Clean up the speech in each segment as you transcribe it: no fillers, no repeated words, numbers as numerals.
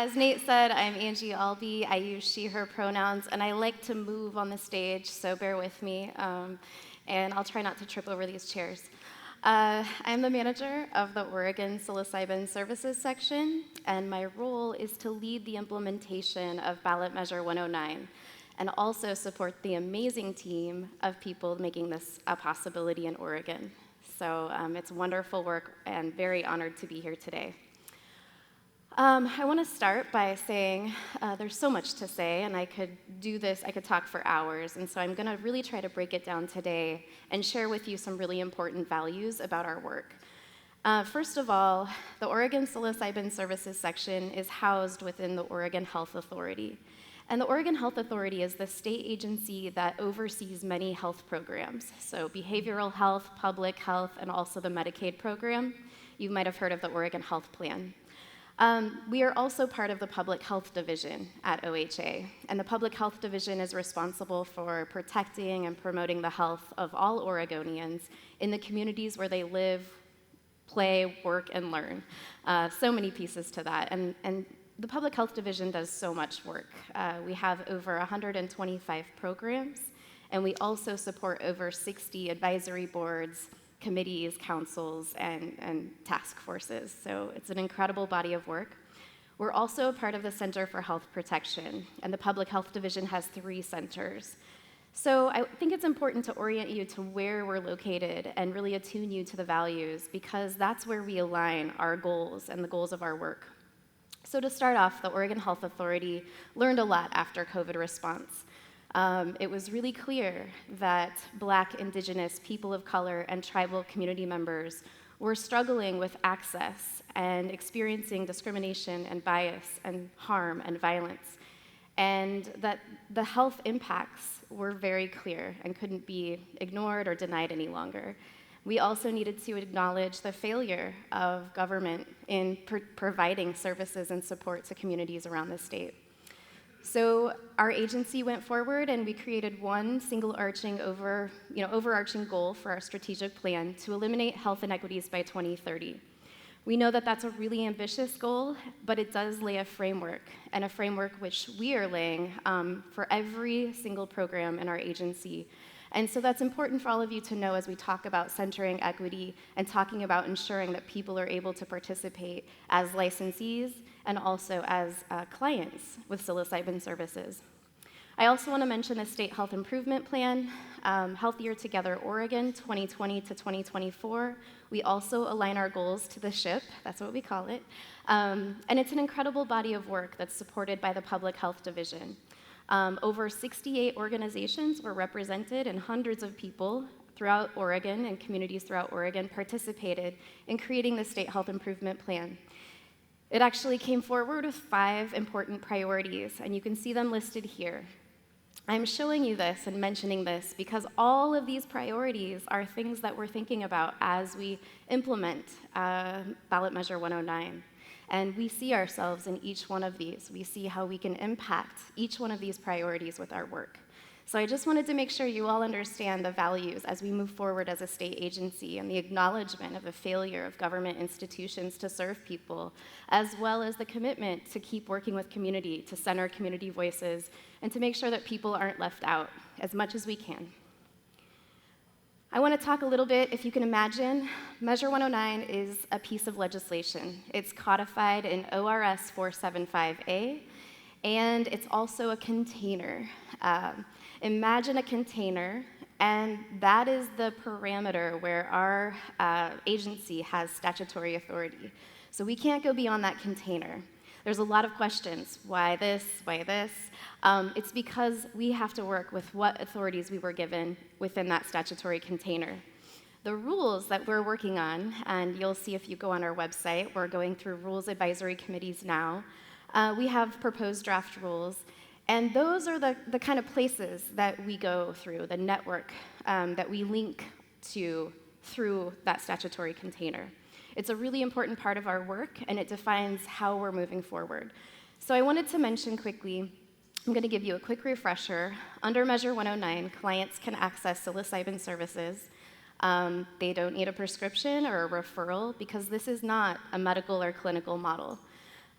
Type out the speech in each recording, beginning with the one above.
As Nate said, I'm Angie ALLBEE. I use she, her pronouns, and I like to move on the stage, so bear with me. And I'll try not to trip over these chairs. I'm the manager of the Oregon Psilocybin Services section, and my role is to lead the implementation of Ballot Measure 109, and also support the amazing team of people making this a possibility in Oregon. So it's wonderful work, and very honored to be here today. I want to start by saying there's so much to say, and I could talk for hours, and so I'm going to really try to break it down today and share with you some really important values about our work. First of all, the Oregon Psilocybin Services section is housed within the Oregon Health Authority. And the Oregon Health Authority is the state agency that oversees many health programs, so behavioral health, public health, and also the Medicaid program. You might have heard of the Oregon Health Plan. We are also part of the Public Health Division at OHA, and the Public Health Division is responsible for protecting and promoting the health of all Oregonians in the communities where they live, play, work, and learn. So many pieces to that, and the Public Health Division does so much work. We have over 125 programs, and we also support over 60 advisory boards, committees, councils, and task forces. So it's an incredible body of work. We're also a part of the Center for Health Protection, and the Public Health Division has 3 centers. So I think it's important to orient you to where we're located and really attune you to the values, because that's where we align our goals and the goals of our work. So to start off, the Oregon Health Authority learned a lot after COVID response. It was really clear that Black, Indigenous, people of color, and tribal community members were struggling with access and experiencing discrimination and bias and harm and violence, and that the health impacts were very clear and couldn't be ignored or denied any longer. We also needed to acknowledge the failure of government in providing services and support to communities around the state. So our agency went forward, and we created one single overarching goal for our strategic plan to eliminate health inequities by 2030. We know that that's a really ambitious goal, but it does lay a framework, and a framework which we are laying for every single program in our agency. And so that's important for all of you to know as we talk about centering equity and talking about ensuring that people are able to participate as licensees and also as clients with psilocybin services. I also want to mention the State Health Improvement Plan, Healthier Together Oregon 2020 to 2024. We also align our goals to the SHIP, that's what we call it. And it's an incredible body of work that's supported by the Public Health Division. Over 68 organizations were represented, and hundreds of people throughout Oregon and communities throughout Oregon participated in creating the State Health Improvement Plan. It actually came forward with 5 important priorities, and you can see them listed here. I'm showing you this and mentioning this because all of these priorities are things that we're thinking about as we implement Ballot Measure 109. And we see ourselves in each one of these. We see how we can impact each one of these priorities with our work. So I just wanted to make sure you all understand the values as we move forward as a state agency and the acknowledgement of the failure of government institutions to serve people, as well as the commitment to keep working with community, to center community voices, and to make sure that people aren't left out as much as we can. I want to talk a little bit, if you can imagine, Measure 109 is a piece of legislation. It's codified in ORS 475A, and it's also a container. Imagine a container, and that is the parameter where our agency has statutory authority. So we can't go beyond that container. There's a lot of questions. Why this? Why this? It's because we have to work with what authorities we were given within that statutory container. The rules that we're working on, and you'll see if you go on our website, we're going through rules advisory committees now. We have proposed draft rules, and those are the kind of places that we go through, the network that we link to through that statutory container. It's a really important part of our work, and it defines how we're moving forward. So I wanted to mention quickly, I'm going to give you a quick refresher. Under Measure 109, clients can access psilocybin services. They don't need a prescription or a referral because this is not a medical or clinical model.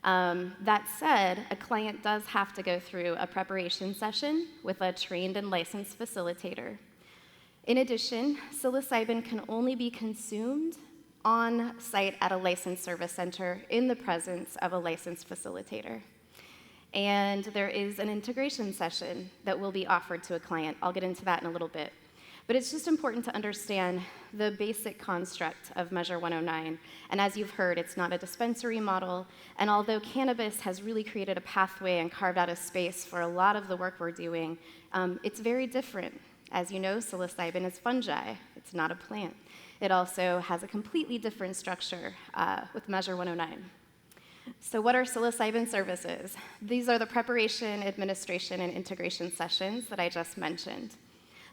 That said, a client does have to go through a preparation session with a trained and licensed facilitator. In addition, psilocybin can only be consumed on site at a licensed service center in the presence of a licensed facilitator. And there is an integration session that will be offered to a client. I'll get into that in a little bit. But it's just important to understand the basic construct of Measure 109. And as you've heard, it's not a dispensary model. And although cannabis has really created a pathway and carved out a space for a lot of the work we're doing, it's very different. As you know, psilocybin is fungi. It's not a plant. It also has a completely different structure with Measure 109. So what are psilocybin services? These are the preparation, administration, and integration sessions that I just mentioned.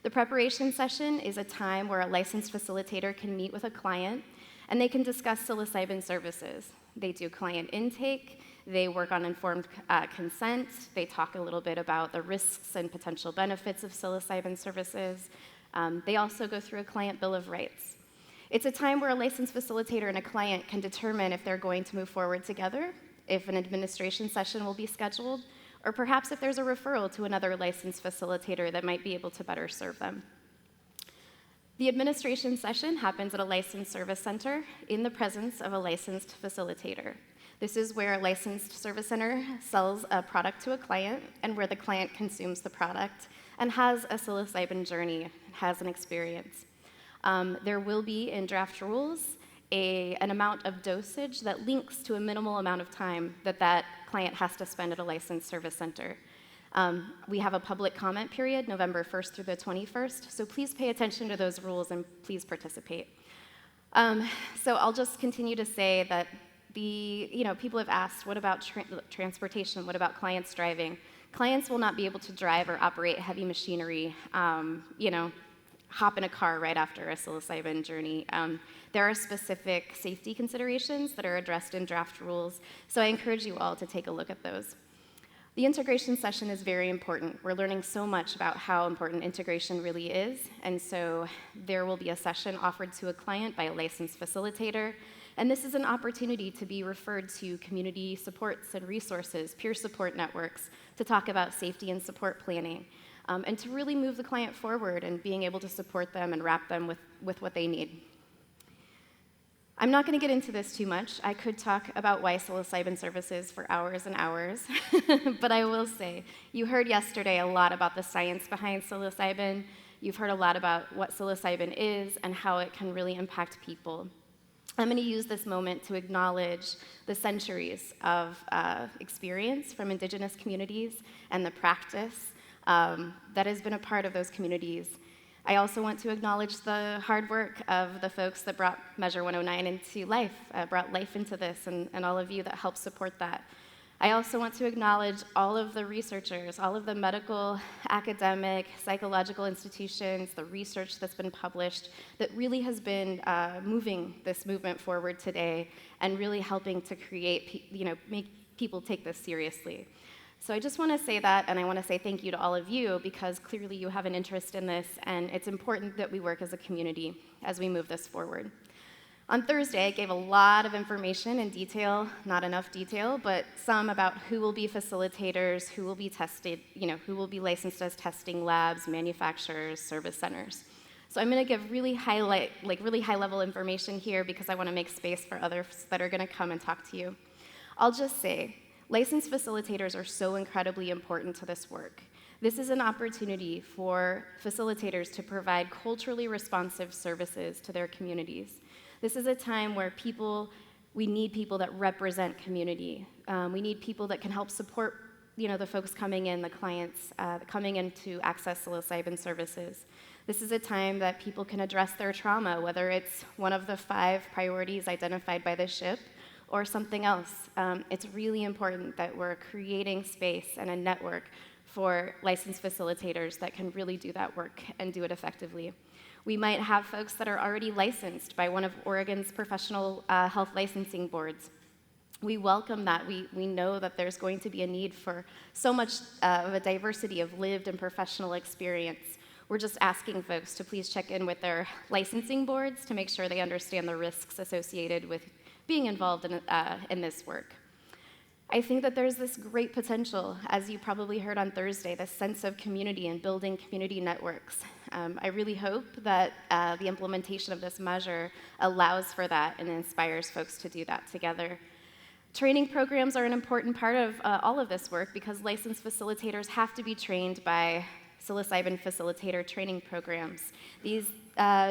The preparation session is a time where a licensed facilitator can meet with a client, and they can discuss psilocybin services. They do client intake, they work on informed consent, they talk a little bit about the risks and potential benefits of psilocybin services. They also go through a client bill of rights. It's a time where a licensed facilitator and a client can determine if they're going to move forward together, if an administration session will be scheduled, or perhaps if there's a referral to another licensed facilitator that might be able to better serve them. The administration session happens at a licensed service center in the presence of a licensed facilitator. This is where a licensed service center sells a product to a client and where the client consumes the product and has a psilocybin journey, has an experience. There will be, in draft rules, an amount of dosage that links to a minimal amount of time that client has to spend at a licensed service center. We have a public comment period, November 1st through the 21st, so please pay attention to those rules and please participate. So I'll just continue to say that people have asked, what about transportation? What about clients driving? Clients will not be able to drive or operate heavy machinery, hop in a car right after a psilocybin journey. There are specific safety considerations that are addressed in draft rules, so I encourage you all to take a look at those. The integration session is very important. We're learning so much about how important integration really is, and so there will be a session offered to a client by a licensed facilitator, and this is an opportunity to be referred to community supports and resources, peer support networks, to talk about safety and support planning, and to really move the client forward and being able to support them and wrap them with what they need. I'm not going to get into this too much. I could talk about why psilocybin services for hours and hours, but I will say, you heard yesterday a lot about the science behind psilocybin. You've heard a lot about what psilocybin is and how it can really impact people. I'm going to use this moment to acknowledge the centuries of experience from indigenous communities and the practice that has been a part of those communities. I also want to acknowledge the hard work of the folks that brought Measure 109 into life, brought life into this, and all of you that helped support that. I also want to acknowledge all of the researchers, all of the medical, academic, psychological institutions, the research that's been published that really has been moving this movement forward today and really helping to create, make people take this seriously. So I just want to say that, and I want to say thank you to all of you because clearly you have an interest in this, and it's important that we work as a community as we move this forward. On Thursday, I gave a lot of information in detail, not enough detail, but some about who will be facilitators, who will be tested, who will be licensed as testing labs, manufacturers, service centers. So I'm going to give really high-level information here because I want to make space for others that are going to come and talk to you. I'll just say, licensed facilitators are so incredibly important to this work. This is an opportunity for facilitators to provide culturally responsive services to their communities. This is a time where we need people that represent community. We need people that can help support the folks coming in, the clients coming in to access psilocybin services. This is a time that people can address their trauma, whether it's one of the 5 priorities identified by the SHIP or something else. It's really important that we're creating space and a network for licensed facilitators that can really do that work and do it effectively. We might have folks that are already licensed by one of Oregon's professional health licensing boards. We welcome that. We know that there's going to be a need for so much of a diversity of lived and professional experience. We're just asking folks to please check in with their licensing boards to make sure they understand the risks associated with being involved in this work. I think that there's this great potential, as you probably heard on Thursday, this sense of community and building community networks. I really hope that the implementation of this measure allows for that and inspires folks to do that together. Training programs are an important part of all of this work because licensed facilitators have to be trained by psilocybin facilitator training programs. These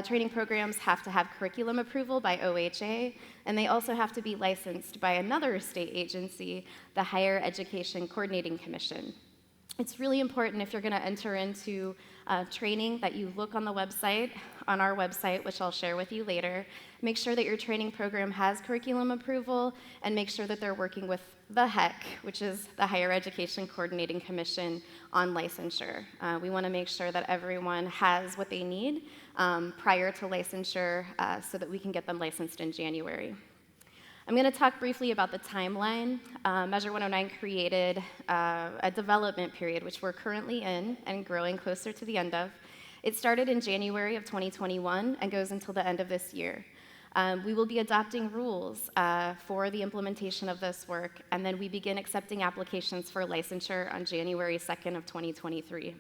training programs have to have curriculum approval by OHA, and they also have to be licensed by another state agency, the Higher Education Coordinating Commission. It's really important if you're going to enter into training that you look on the website, on our website, which I'll share with you later. Make sure that your training program has curriculum approval, and make sure that they're working with the HEC, which is the Higher Education Coordinating Commission, on licensure. We want to make sure that everyone has what they need prior to licensure so that we can get them licensed in January. I'm going to talk briefly about the timeline. Measure 109 created a development period, which we're currently in and growing closer to the end of. It started in January of 2021 and goes until the end of this year. We will be adopting rules for the implementation of this work, and then we begin accepting applications for licensure on January 2nd of 2023.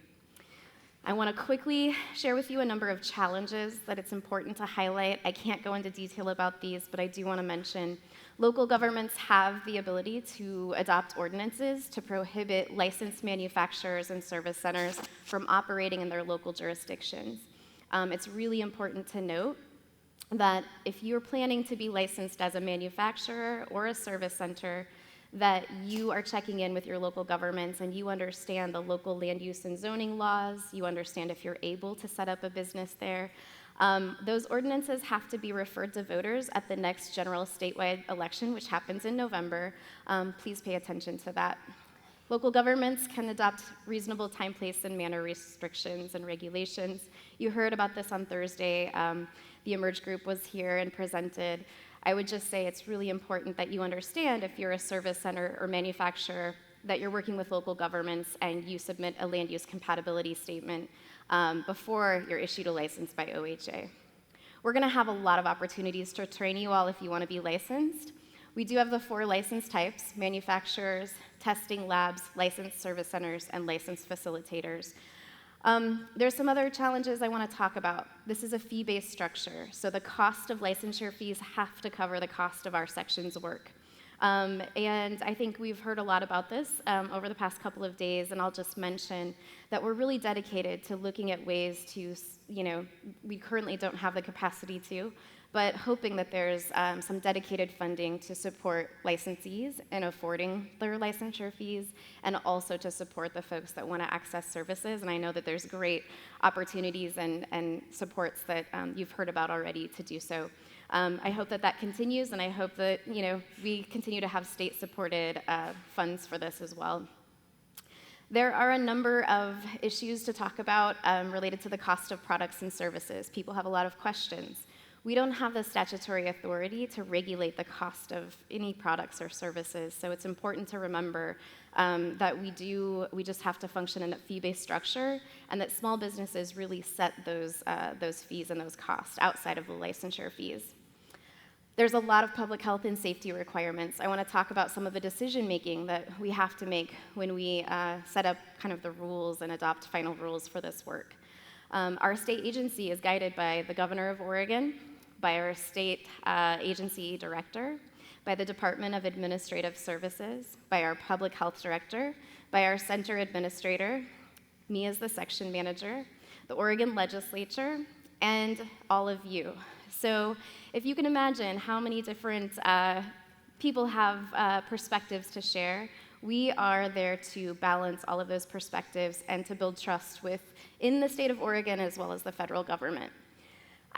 I want to quickly share with you a number of challenges that it's important to highlight. I can't go into detail about these, but I do want to mention local governments have the ability to adopt ordinances to prohibit licensed manufacturers and service centers from operating in their local jurisdictions. It's really important to note that if you're planning to be licensed as a manufacturer or a service center, that you are checking in with your local governments and you understand the local land use and zoning laws, you understand if you're able to set up a business there. Those ordinances have to be referred to voters at the next general statewide election, which happens in November. Please pay attention to that. Local governments can adopt reasonable time, place, and manner restrictions and regulations. You heard about this on Thursday. The Emerge group was here and presented. I would just say it's really important that you understand if you're a service center or manufacturer that you're working with local governments and you submit a land use compatibility statement before you're issued a license by OHA. We're going to have a lot of opportunities to train you all if you want to be licensed. We do have the 4 license types: manufacturers, testing labs, licensed service centers, and licensed facilitators. There's some other challenges I want to talk about. This is a fee-based structure, so the cost of licensure fees have to cover the cost of our section's work. And I think we've heard a lot about this over the past couple of days, and I'll just mention that we're really dedicated to looking at ways to, we currently don't have the capacity to, but hoping that there's some dedicated funding to support licensees in affording their licensure fees, and also to support the folks that want to access services. And I know that there's great opportunities and supports that you've heard about already to do so. I hope that that continues, and I hope that we continue to have state-supported funds for this as well. There are a number of issues to talk about related to the cost of products and services. People have a lot of questions. We don't have the statutory authority to regulate the cost of any products or services, so it's important to remember that we just have to function in a fee-based structure, and that small businesses really set those fees and those costs outside of the licensure fees. There's a lot of public health and safety requirements. I want to talk about some of the decision-making that we have to make when we set up kind of the rules and adopt final rules for this work. Our state agency is guided by the Governor of Oregon, by our state agency director, by the Department of Administrative Services, by our public health director, by our center administrator, me as the section manager, the Oregon legislature, and all of you. So if you can imagine how many different people have perspectives to share, we are there to balance all of those perspectives and to build trust within the state of Oregon as well as the federal government.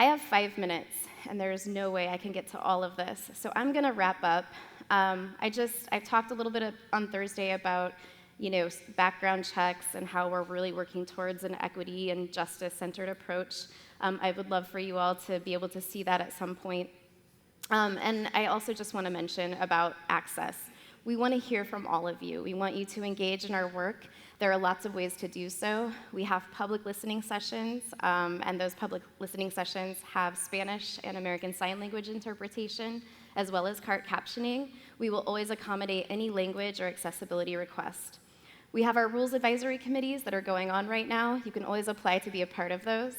I have 5 minutes, and there's no way I can get to all of this, so I'm going to wrap up. I talked a little bit on Thursday about background checks and how we're really working towards an equity and justice-centered approach. I would love for you all to be able to see that at some point. And I also just want to mention about access. We want to hear from all of you. We want you to engage in our work. There are lots of ways to do so. We have public listening sessions, and those public listening sessions have Spanish and American Sign Language interpretation, as well as cart captioning. We will always accommodate any language or accessibility request. We have our rules advisory committees that are going on right now. You can always apply to be a part of those.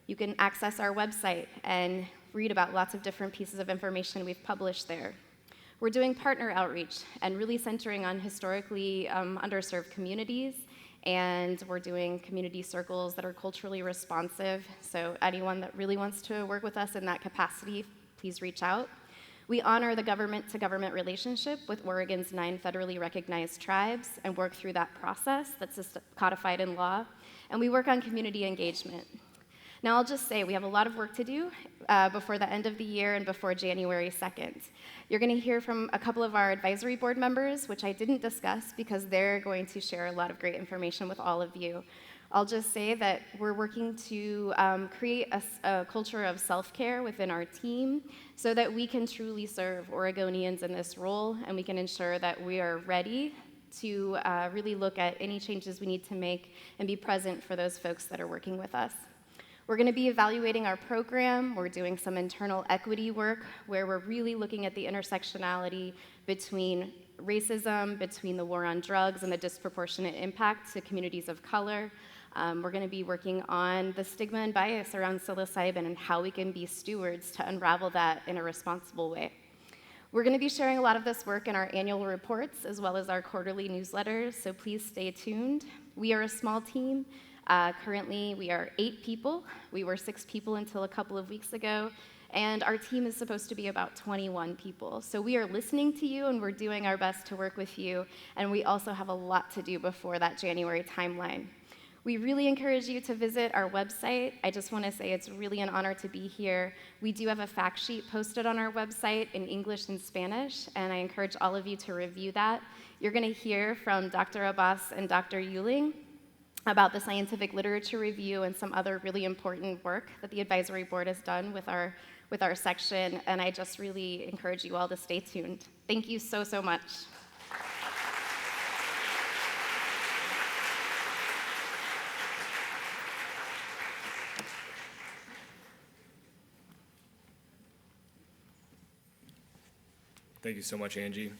You can access our website and read about lots of different pieces of information we've published there. We're doing partner outreach and really centering on historically underserved communities, and we're doing community circles that are culturally responsive. So anyone that really wants to work with us in that capacity, please reach out. We honor the government-to-government relationship with Oregon's 9 federally recognized tribes and work through that process that's codified in law. And we work on community engagement. Now, I'll just say we have a lot of work to do before the end of the year and before January 2nd. You're going to hear from a couple of our advisory board members, which I didn't discuss because they're going to share a lot of great information with all of you. I'll just say that we're working to create a culture of self-care within our team so that we can truly serve Oregonians in this role, and we can ensure that we are ready to really look at any changes we need to make and be present for those folks that are working with us. We're going to be evaluating our program. We're doing some internal equity work where we're really looking at the intersectionality between racism, between the war on drugs and the disproportionate impact to communities of color. We're going to be working on the stigma and bias around psilocybin and how we can be stewards to unravel that in a responsible way. We're going to be sharing a lot of this work in our annual reports as well as our quarterly newsletters, so please stay tuned. We are a small team. Currently, we are 8 people. We were 6 people until a couple of weeks ago, and our team is supposed to be about 21 people. So we are listening to you, and we're doing our best to work with you, and we also have a lot to do before that January timeline. We really encourage you to visit our website. I just want to say it's really an honor to be here. We do have a fact sheet posted on our website in English and Spanish, and I encourage all of you to review that. You're going to hear from Dr. ABBAS and Dr. UEHLING about the scientific literature review and some other really important work that the advisory board has done with our section, and I just really encourage you all to stay tuned. Thank you so, so much. Thank you so much, Angie.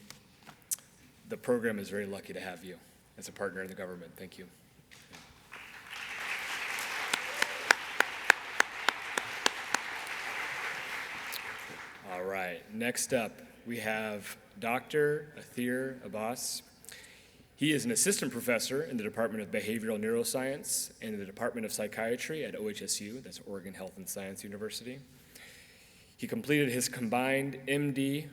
The program is very lucky to have you as a partner in the government. Thank you. All right, next up, we have Dr. ATHEIR ABBAS. He is an assistant professor in the Department of Behavioral Neuroscience and in the Department of Psychiatry at OHSU, that's Oregon Health and Science University. He completed his combined MD,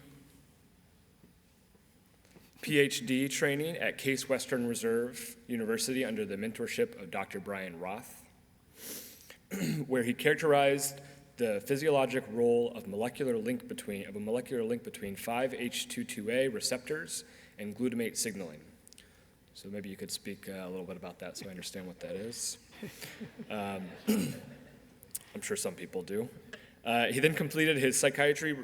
PhD training at Case Western Reserve University under the mentorship of Dr. Brian Roth, where he characterized the physiologic role of a molecular link between 5-HT2A receptors and glutamate signaling. So maybe you could speak a little bit about that so I understand what that is. I'm sure some people do. He then completed his psychiatry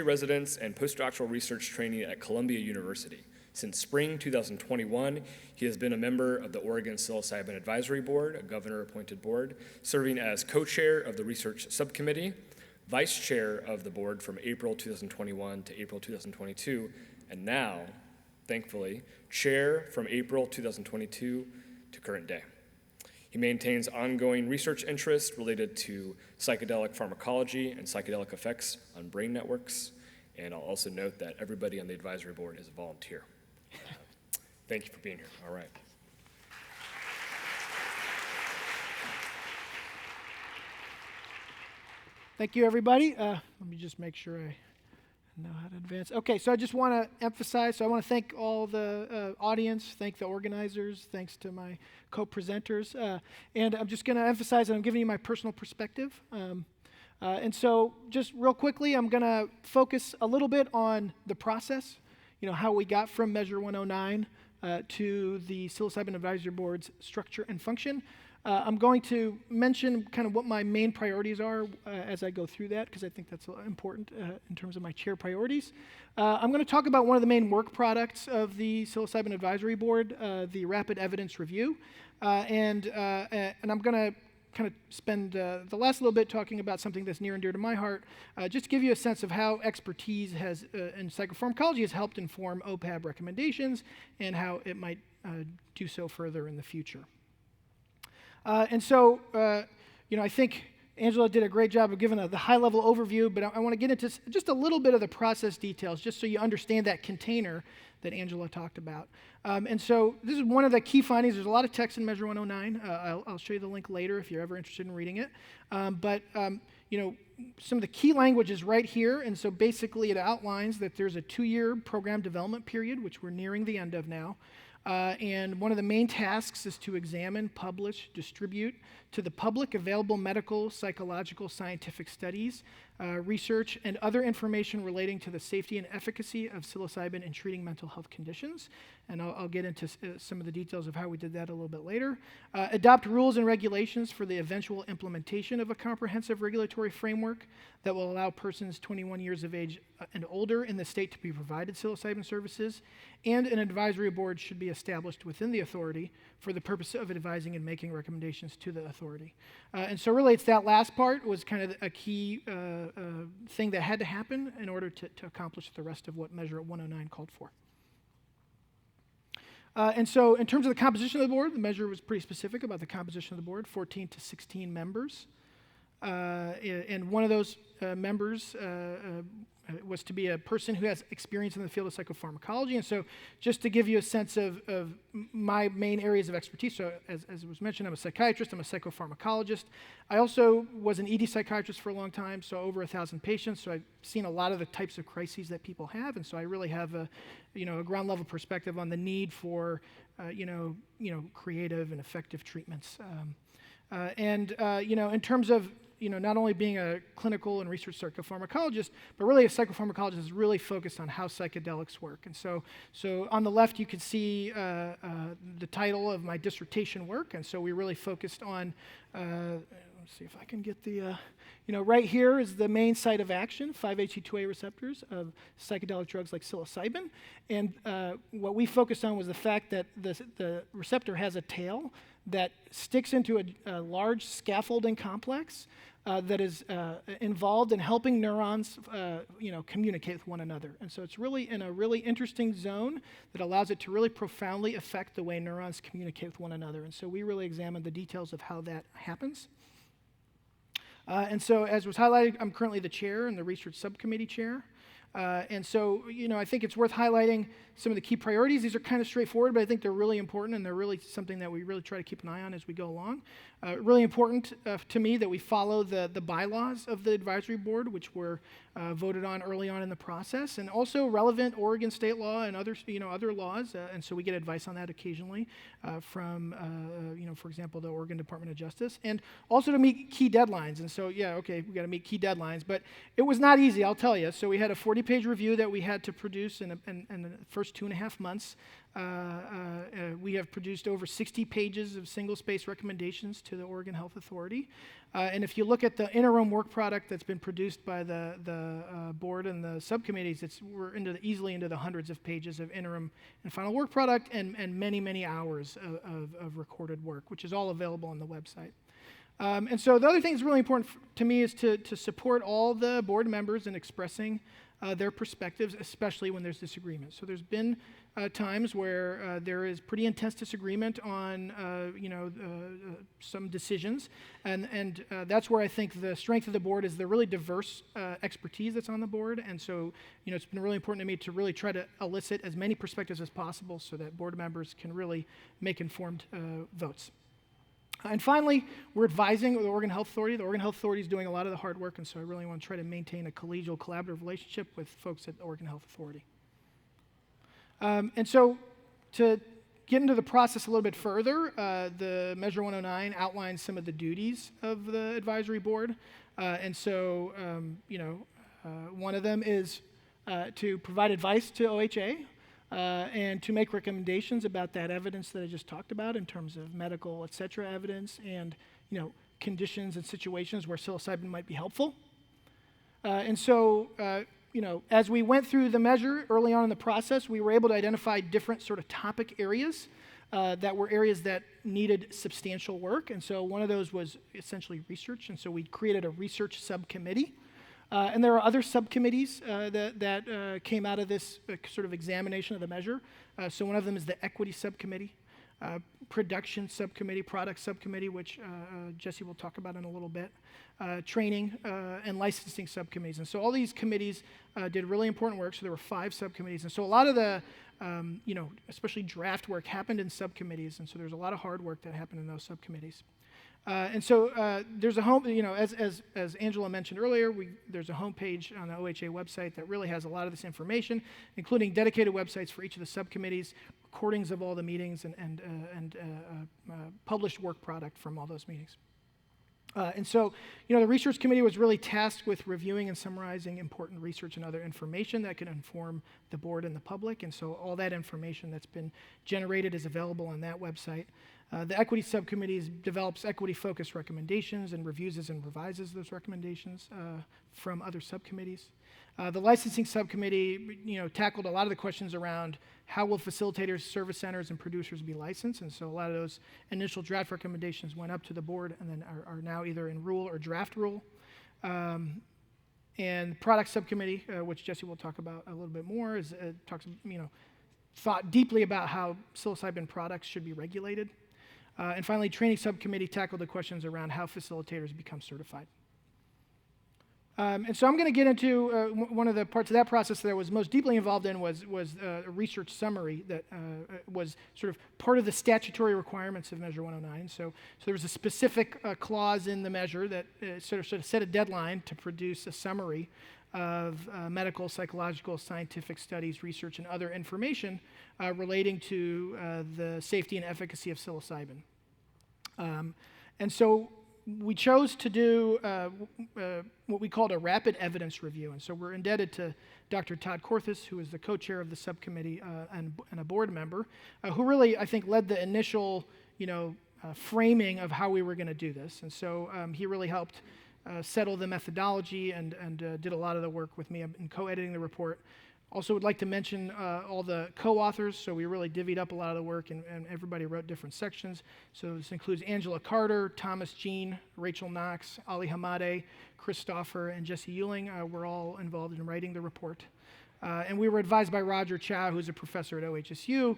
residence and postdoctoral research training at Columbia University. Since spring 2021, he has been a member of the Oregon Psilocybin Advisory Board, a governor-appointed board, serving as co-chair of the research subcommittee, vice chair of the board from April 2021 to April 2022, and now, thankfully, chair from April 2022 to current day. He maintains ongoing research interests related to psychedelic pharmacology and psychedelic effects on brain networks. And I'll also note that everybody on the advisory board is a volunteer. Thank you for being here. All right. Thank you, everybody. Let me just make sure I know how to advance. Okay, so I just want to emphasize, so I want to thank all the audience, thank the organizers, thanks to my co-presenters, and I'm just going to emphasize that I'm giving you my personal perspective. And so just real quickly, I'm going to focus a little bit on the process, how we got from Measure 109 to the Psilocybin Advisory Board's structure and function. I'm going to mention kind of what my main priorities are as I go through that, because I think that's important in terms of my chair priorities. I'm going to talk about one of the main work products of the Psilocybin Advisory Board, the Rapid Evidence Review, and I'm going to kind of spend the last little bit talking about something that's near and dear to my heart, just to give you a sense of how expertise has in psychopharmacology has helped inform OPAB recommendations and how it might do so further in the future. I think Angela did a great job of giving the high-level overview, but I want to get into just a little bit of the process details, just so you understand that container that Angela talked about. This is one of the key findings. There's a lot of text in Measure 109. I'll show you the link later if you're ever interested in reading it. Some of the key language is right here, and so basically it outlines that there's a 2-year program development period, which we're nearing the end of now. And one of the main tasks is to examine, publish, distribute to the public available medical, psychological, scientific studies, research, and other information relating to the safety and efficacy of psilocybin in treating mental health conditions. And I'll get into some of the details of how we did that a little bit later. Adopt rules and regulations for the eventual implementation of a comprehensive regulatory framework that will allow persons 21 years of age and older in the state to be provided psilocybin services. And an advisory board should be established within the authority for the purpose of advising and making recommendations to the authority. Really it's that last part was kind of a key thing that had to happen in order to accomplish the rest of what Measure 109 called for. In terms of the composition of the board, the measure was pretty specific about the composition of the board, 14 to 16 members. And one of those members was to be a person who has experience in the field of psychopharmacology. And so just to give you a sense of my main areas of expertise, so as was mentioned, I'm a psychiatrist, I'm a psychopharmacologist. I also was an ED psychiatrist for a long time, so over 1,000 patients, so I've seen a lot of the types of crises that people have, and so I really have a ground level perspective on the need for creative and effective treatments. In terms of not only being a clinical and research psychopharmacologist, but really a psychopharmacologist is really focused on how psychedelics work. And so on the left, you can see the title of my dissertation work. And so we really focused on, let's see if I can get the, right here is the main site of action, 5-HT2A receptors of psychedelic drugs like psilocybin. And what we focused on was the fact that the receptor has a tail that sticks into a large scaffolding complex that is involved in helping neurons, communicate with one another. And so it's really in a really interesting zone that allows it to really profoundly affect the way neurons communicate with one another. And so we really examined the details of how that happens. As was highlighted, I'm currently the chair and the research subcommittee chair. I think it's worth highlighting some of the key priorities. These are kind of straightforward, but I think they're really important, and they're really something that we really try to keep an eye on as we go along. Really important to me that we follow the bylaws of the advisory board, which were voted on early on in the process, and also relevant Oregon state law and other laws. And so we get advice on that occasionally from, for example, the Oregon Department of Justice, and also to meet key deadlines. And so, we got to meet key deadlines, but it was not easy, I'll tell you. So we had a 40-page review that we had to produce in the first 2.5 months. We have produced over 60 pages of single-space recommendations to the Oregon Health Authority. And if you look at the interim work product that's been produced by the board and the subcommittees, we're easily into the hundreds of pages of interim and final work product and many, many hours of recorded work, which is all available on the website. The other thing that's really important to me is to support all the board members in expressing their perspectives, especially when there's disagreement. So there's been times where there is pretty intense disagreement on some decisions, and that's where I think the strength of the board is the really diverse expertise that's on the board. And so it's been really important to me to really try to elicit as many perspectives as possible so that board members can really make informed votes. And finally, we're advising the Oregon Health Authority. The Oregon Health Authority is doing a lot of the hard work, and so I really want to try to maintain a collegial, collaborative relationship with folks at the Oregon Health Authority. To get into the process a little bit further, the Measure 109 outlines some of the duties of the advisory board. One of them is to provide advice to OHA. And to make recommendations about that evidence that I just talked about in terms of medical, et cetera, evidence and, conditions and situations where psilocybin might be helpful. As we went through the measure early on in the process, we were able to identify different sort of topic areas that were areas that needed substantial work. And so one of those was essentially research. And so we created a research subcommittee. And there are other subcommittees that came out of this sort of examination of the measure. So one of them is the equity subcommittee, production subcommittee, product subcommittee, which Jessie will talk about in a little bit, training and licensing subcommittees. And so all these committees did really important work. So there were 5 subcommittees. And so a lot of the, especially draft work happened in subcommittees. And so there's a lot of hard work that happened in those subcommittees. And so there's a home, as Angela mentioned earlier, there's a homepage on the OHA website that really has a lot of this information, including dedicated websites for each of the subcommittees, recordings of all the meetings, and published work product from all those meetings. And so, the research committee was really tasked with reviewing and summarizing important research and other information that could inform the board and the public. And so all that information that's been generated is available on that website. The equity subcommittee develops equity-focused recommendations and reviews and revises those recommendations from other subcommittees. The licensing subcommittee, tackled a lot of the questions around how will facilitators, service centers, and producers be licensed, and so a lot of those initial draft recommendations went up to the board and then are now either in rule or draft rule. And product subcommittee, which Jessie will talk about a little bit more, thought deeply about how psilocybin products should be regulated. And finally, training subcommittee tackled the questions around how facilitators become certified. And so I'm going to get into one of the parts of that process that I was most deeply involved in was a research summary that was sort of part of the statutory requirements of Measure 109. So there was a specific clause in the measure that sort of set a deadline to produce a summary of medical, psychological, scientific studies, research, and other information relating to the safety and efficacy of psilocybin. And so we chose to do what we called a rapid evidence review. And so we're indebted to Dr. Todd Korthus, who is the co-chair of the subcommittee and a board member, who really, I think, led the initial, framing of how we were going to do this. And so he really helped settle the methodology and did a lot of the work with me in co-editing the report. Also would like to mention all the co-authors. So we really divvied up a lot of the work, and everybody wrote different sections. So this includes Angela Carter, Thomas Jean, Rachel Knox, Ali Hamadeh, Chris Stauffer, and Jessie UEHLING were all involved in writing the report. And we were advised by Roger Chow, who's a professor at OHSU,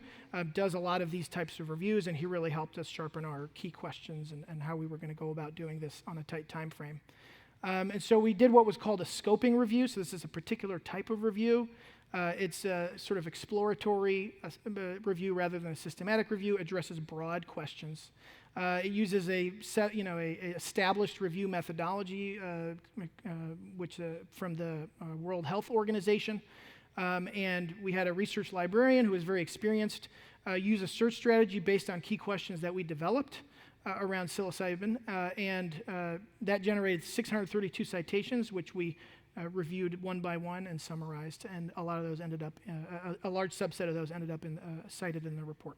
does a lot of these types of reviews, and he really helped us sharpen our key questions and how we were going to go about doing this on a tight time frame. And so we did what was called a scoping review. So this is a particular type of review. It's a sort of exploratory review rather than a systematic review. It addresses broad questions. It uses a established review methodology, which from the World Health Organization. And we had a research librarian who was very experienced use a search strategy based on key questions that we developed around psilocybin, and that generated 632 citations, which we reviewed one by one and summarized, and a lot of those ended up, a large subset of those ended up cited in the report.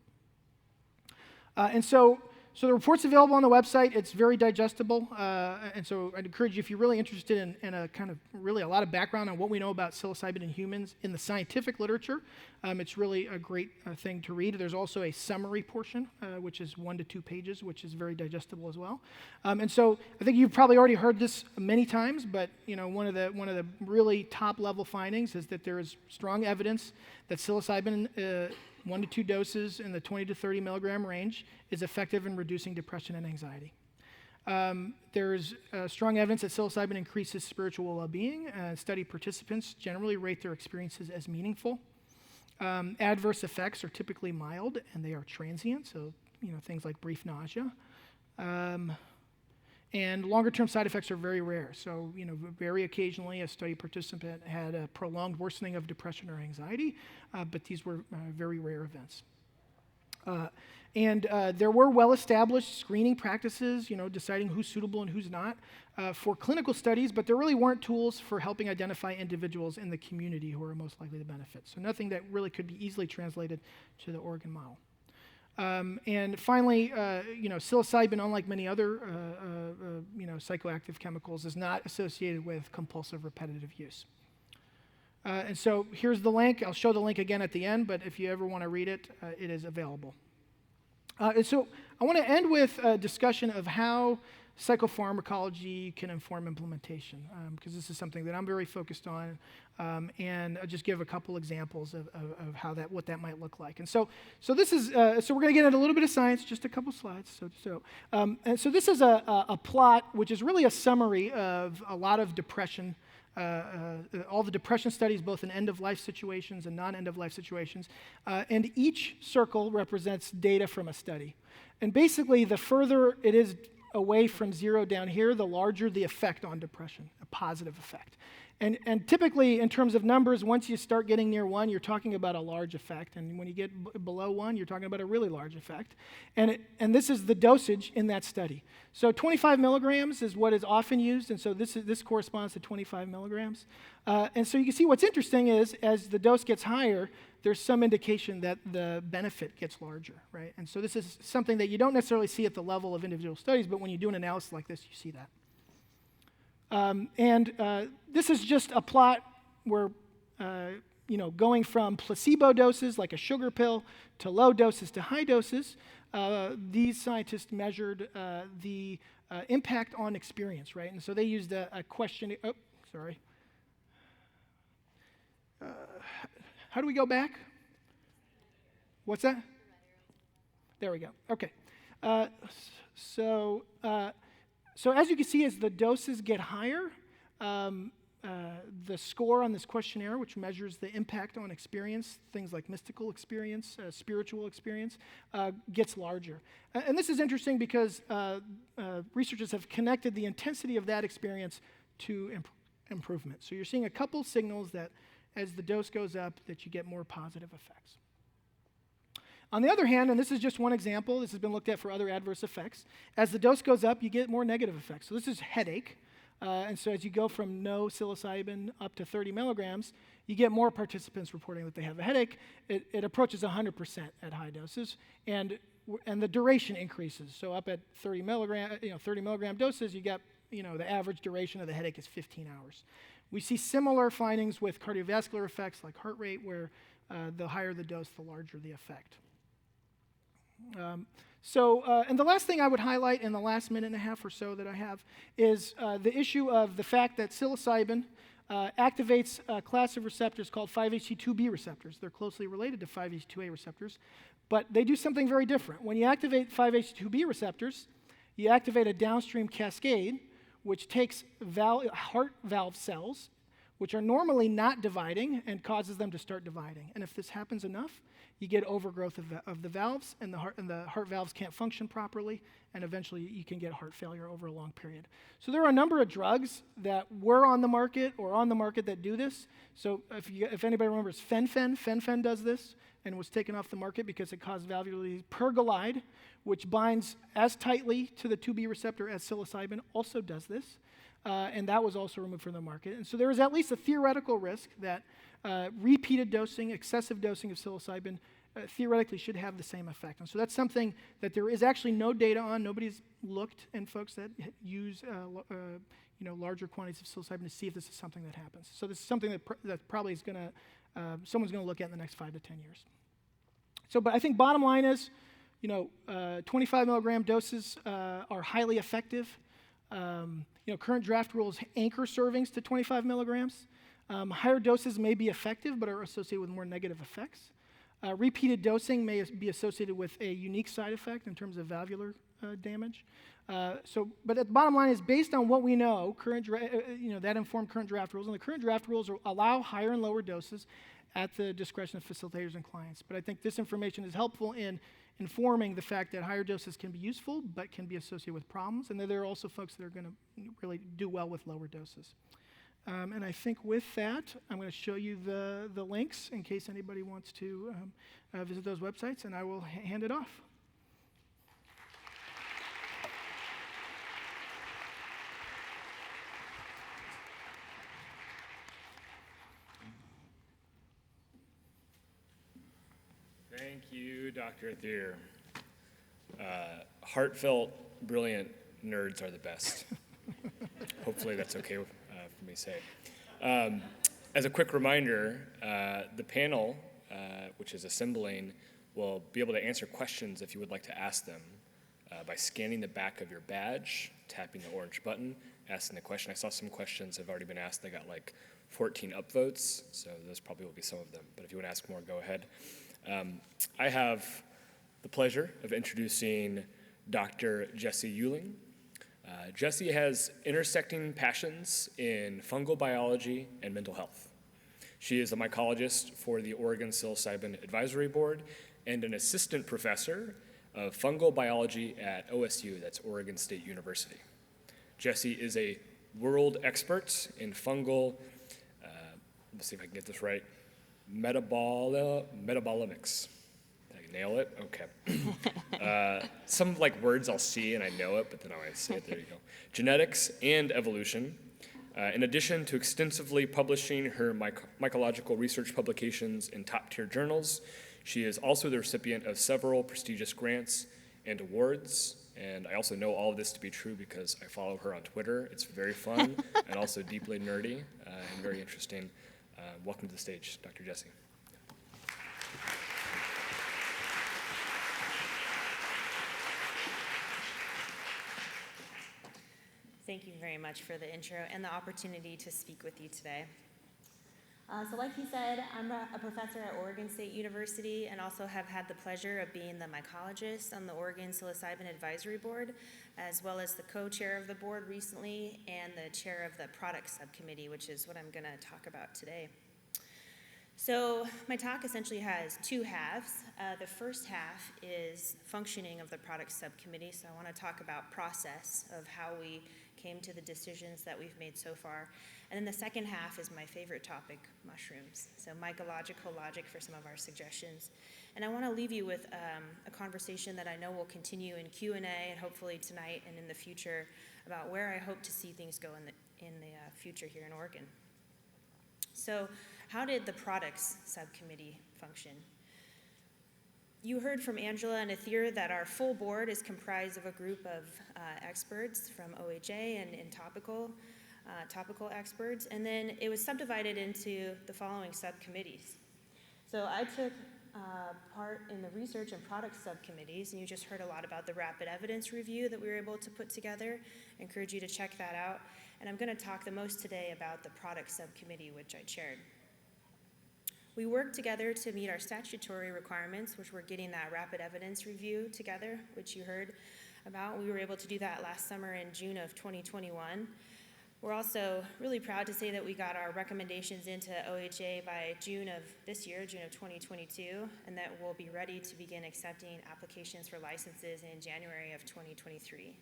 And so the report's available on the website. It's very digestible, and so I'd encourage you, if you're really interested in a kind of really a lot of background on what we know about psilocybin in humans in the scientific literature, it's really a great thing to read. There's also a summary portion, which is 1 to 2 pages, which is very digestible as well. And so I think you've probably already heard this many times, but one of the really top level findings is that there is strong evidence that psilocybin 1 to 2 doses in the 20 to 30 milligram range is effective in reducing depression and anxiety. There's strong evidence that psilocybin increases spiritual well-being. Study participants generally rate their experiences as meaningful. Adverse effects are typically mild and they are transient, so things like brief nausea. And longer-term side effects are very rare. So, very occasionally a study participant had a prolonged worsening of depression or anxiety, but these were very rare events. And there were well-established screening practices, deciding who's suitable and who's not for clinical studies, but there really weren't tools for helping identify individuals in the community who are most likely to benefit. So nothing that really could be easily translated to the Oregon model. And finally, psilocybin, unlike many other, psychoactive chemicals, is not associated with compulsive repetitive use. And so here's the link. I'll show the link again at the end, but if you ever want to read it, it is available. And so I want to end with a discussion of how psychopharmacology can inform implementation, because this is something that I'm very focused on, and I'll just give a couple examples of how what that might look like. And so this is so we're going to get into a little bit of science, just a couple slides. And so this is a plot which is really a summary of a lot of depression. All the depression studies, both in end-of-life situations and non-end-of-life situations, and each circle represents data from a study. And basically, the further it is away from 0 down here, the larger the effect on depression, a positive effect. And typically, in terms of numbers, once you start getting near 1, you're talking about a large effect. And when you get below 1, you're talking about a really large effect. And this is the dosage in that study. So 25 milligrams is what is often used, and so this corresponds to 25 milligrams. And so you can see what's interesting is, as the dose gets higher, there's some indication that the benefit gets larger, right? And so this is something that you don't necessarily see at the level of individual studies, but when you do an analysis like this, you see that. This is just a plot where, going from placebo doses, like a sugar pill, to low doses to high doses, these scientists measured the impact on experience, right? And so they used a question. Oh, sorry. How do we go back? What's that? There we go. Okay. So as you can see, as the doses get higher, the score on this questionnaire, which measures the impact on experience, things like mystical experience, spiritual experience, gets larger. And this is interesting because researchers have connected the intensity of that experience to improvement. So you're seeing a couple signals that as the dose goes up, that you get more positive effects. On the other hand, and this is just one example, this has been looked at for other adverse effects, as the dose goes up, you get more negative effects. So this is headache. And so as you go from no psilocybin up to 30 milligrams, you get more participants reporting that they have a headache. It approaches 100% at high doses, and the duration increases. So up at 30 milligram doses, you get, the average duration of the headache is 15 hours. We see similar findings with cardiovascular effects like heart rate, where the higher the dose, the larger the effect. And the last thing I would highlight in the last minute and a half or so that I have is the issue of the fact that psilocybin activates a class of receptors called 5-HT2B receptors. They're closely related to 5-HT2A receptors, but they do something very different. When you activate 5-HT2B receptors, you activate a downstream cascade, which takes heart valve cells, which are normally not dividing, and causes them to start dividing. And if this happens enough, you get overgrowth of the valves, and the heart valves can't function properly, and eventually you can get heart failure over a long period. So there are a number of drugs that were on the market or on the market that do this. So if anybody remembers Fen-Phen does this and was taken off the market because it caused valvular disease. Pergolide, which binds as tightly to the 2B receptor as psilocybin, also does this. And that was also removed from the market. And so there is at least a theoretical risk that repeated dosing, excessive dosing of psilocybin, theoretically should have the same effect. And so that's something that there is actually no data on. Nobody's looked in folks that use larger quantities of psilocybin to see if this is something that happens. So this is something that probably is someone's going to look at in the next 5 to 10 years. So, but I think bottom line is, 25 milligram doses are highly effective. Current draft rules anchor servings to 25 milligrams. Higher doses may be effective, but are associated with more negative effects. Repeated dosing may be associated with a unique side effect in terms of valvular damage. But the bottom line is, based on what we know, that informed current draft rules, and the current draft rules allow higher and lower doses at the discretion of facilitators and clients. But I think this information is helpful in informing the fact that higher doses can be useful, but can be associated with problems, and that there are also folks that are going to really do well with lower doses. And I think with that, I'm going to show you the links in case anybody wants to visit those websites, and I will hand it off. Thank you, Dr. ATHEIR. Heartfelt, brilliant nerds are the best. Hopefully that's okay for me to say. As a quick reminder, the panel, which is assembling, will be able to answer questions if you would like to ask them by scanning the back of your badge, tapping the orange button, asking the question. I saw some questions have already been asked. They got like 14 upvotes, so those probably will be some of them. But if you want to ask more, go ahead. I have the pleasure of introducing Dr. Jessie UEHLING. Jessie has intersecting passions in fungal biology and mental health. She is a mycologist for the Oregon Psilocybin Advisory Board and an assistant professor of fungal biology at OSU, that's Oregon State University. Jessie is a world expert in fungal, let's see if I can get this right, metabolomics. Did I nail it? Okay. Some like words I'll see and I know it, but then I say it, there you go. Genetics and evolution. In addition to extensively publishing her mycological research publications in top-tier journals, she is also the recipient of several prestigious grants and awards. And I also know all of this to be true because I follow her on Twitter. It's very fun and also deeply nerdy and very interesting. Welcome to the stage, Dr. Jessie. Thank you very much for the intro and the opportunity to speak with you today. So like he said, I'm a professor at Oregon State University and also have had the pleasure of being the mycologist on the Oregon Psilocybin Advisory Board, as well as the co-chair of the board recently and the chair of the product subcommittee, which is what I'm going to talk about today. So my talk essentially has two halves. The first half is functioning of the product subcommittee, so I want to talk about process of how we came to the decisions that we've made so far. And then the second half is my favorite topic, mushrooms. So mycological logic for some of our suggestions. And I want to leave you with a conversation that I know will continue in Q&A and hopefully tonight and in the future about where I hope to see things go in the future here in Oregon. So how did the products subcommittee function? You heard from Angela and ATHEIR that our full board is comprised of a group of experts from OHA and topical experts, and then it was subdivided into the following subcommittees. So I took part in the research and product subcommittees, and you just heard a lot about the rapid evidence review that we were able to put together. I encourage you to check that out. And I'm going to talk the most today about the product subcommittee, which I chaired. We worked together to meet our statutory requirements, which were getting that rapid evidence review together, which you heard about. We were able to do that last summer in June of 2021. We're also really proud to say that we got our recommendations into OHA by June of this year, June of 2022, and that we'll be ready to begin accepting applications for licenses in January of 2023.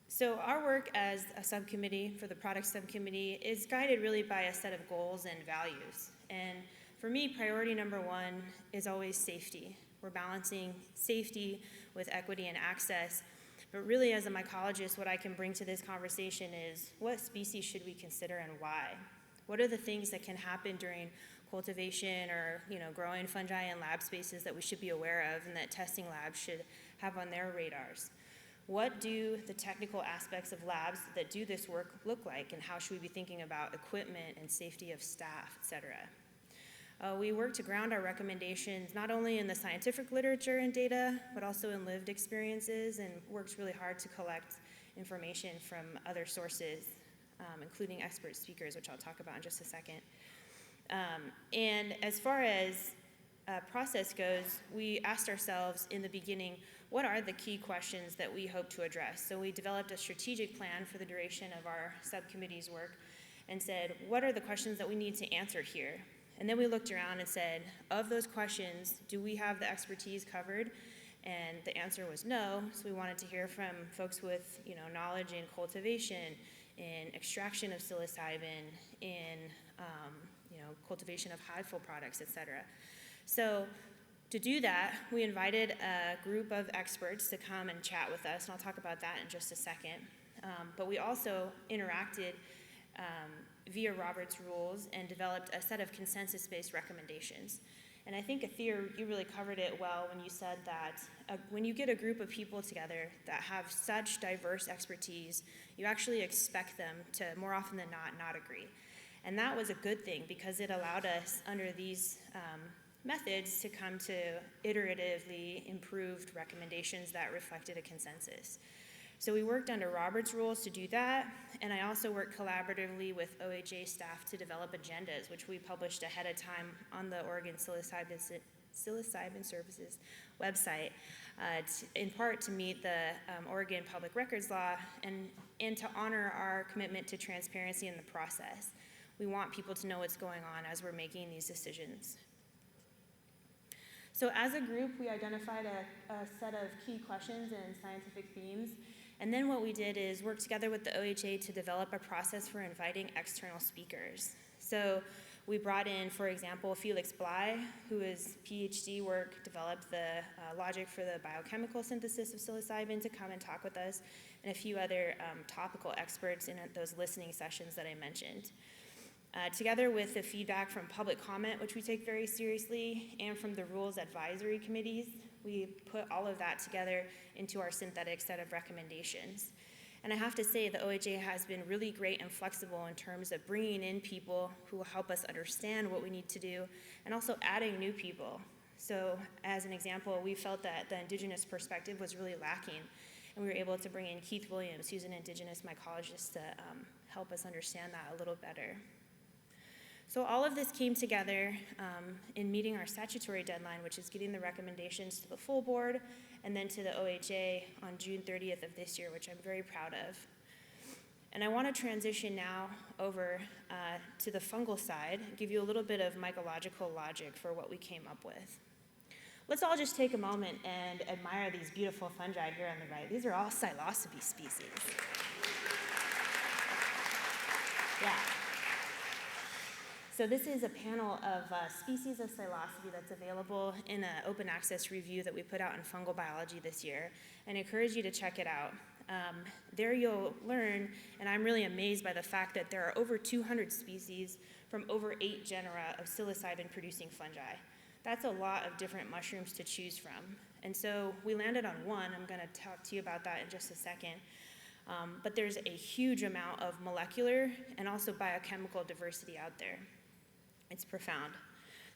So our work as a subcommittee for the product subcommittee is guided really by a set of goals and values. And for me, priority number one is always safety. We're balancing safety with equity and access. But really, as a mycologist, what I can bring to this conversation is what species should we consider and why? What are the things that can happen during cultivation or growing fungi in lab spaces that we should be aware of and that testing labs should have on their radars? What do the technical aspects of labs that do this work look like, and how should we be thinking about equipment and safety of staff, et cetera? We work to ground our recommendations not only in the scientific literature and data, but also in lived experiences, and worked really hard to collect information from other sources, including expert speakers, which I'll talk about in just a second. And as far as process goes, we asked ourselves in the beginning, what are the key questions that we hope to address? So we developed a strategic plan for the duration of our subcommittee's work and said, what are the questions that we need to answer here? And then we looked around and said, of those questions, do we have the expertise covered? And the answer was no, so we wanted to hear from folks with knowledge in cultivation, in extraction of psilocybin, in cultivation of high-full products, et cetera. So to do that, we invited a group of experts to come and chat with us, and I'll talk about that in just a second. But we also interacted via Robert's rules and developed a set of consensus-based recommendations. And I think, ATHEIR, you really covered it well when you said that when you get a group of people together that have such diverse expertise, you actually expect them to, more often than not agree. And that was a good thing because it allowed us, under these methods to come to iteratively improved recommendations that reflected a consensus. So we worked under Robert's rules to do that, and I also worked collaboratively with OHA staff to develop agendas, which we published ahead of time on the Oregon Psilocybin Services website, in part to meet the Oregon Public Records Law and to honor our commitment to transparency in the process. We want people to know what's going on as we're making these decisions. So as a group, we identified a set of key questions and scientific themes. And then what we did is work together with the OHA to develop a process for inviting external speakers. So we brought in, for example, Felix Bly, who is PhD work, developed the logic for the biochemical synthesis of psilocybin, to come and talk with us, and a few other topical experts in those listening sessions that I mentioned. Together with the feedback from public comment, which we take very seriously, and from the rules advisory committees, we put all of that together into our synthetic set of recommendations. And I have to say, the OHA has been really great and flexible in terms of bringing in people who will help us understand what we need to do, and also adding new people. So as an example, we felt that the Indigenous perspective was really lacking, and we were able to bring in Keith Williams, who's an Indigenous mycologist, to help us understand that a little better. So all of this came together in meeting our statutory deadline, which is getting the recommendations to the full board and then to the OHA on June 30th of this year, which I'm very proud of. And I want to transition now over to the fungal side, give you a little bit of mycological logic for what we came up with. Let's all just take a moment and admire these beautiful fungi here on the right. These are all Psilocybe species. Yeah. So this is a panel of species of Psilocybe that's available in an open access review that we put out in Fungal Biology this year, and I encourage you to check it out. There you'll learn, and I'm really amazed by the fact that there are over 200 species from over 8 genera of psilocybin-producing fungi. That's a lot of different mushrooms to choose from. And so we landed on one. I'm going to talk to you about that in just a second. But there's a huge amount of molecular and also biochemical diversity out there. It's profound.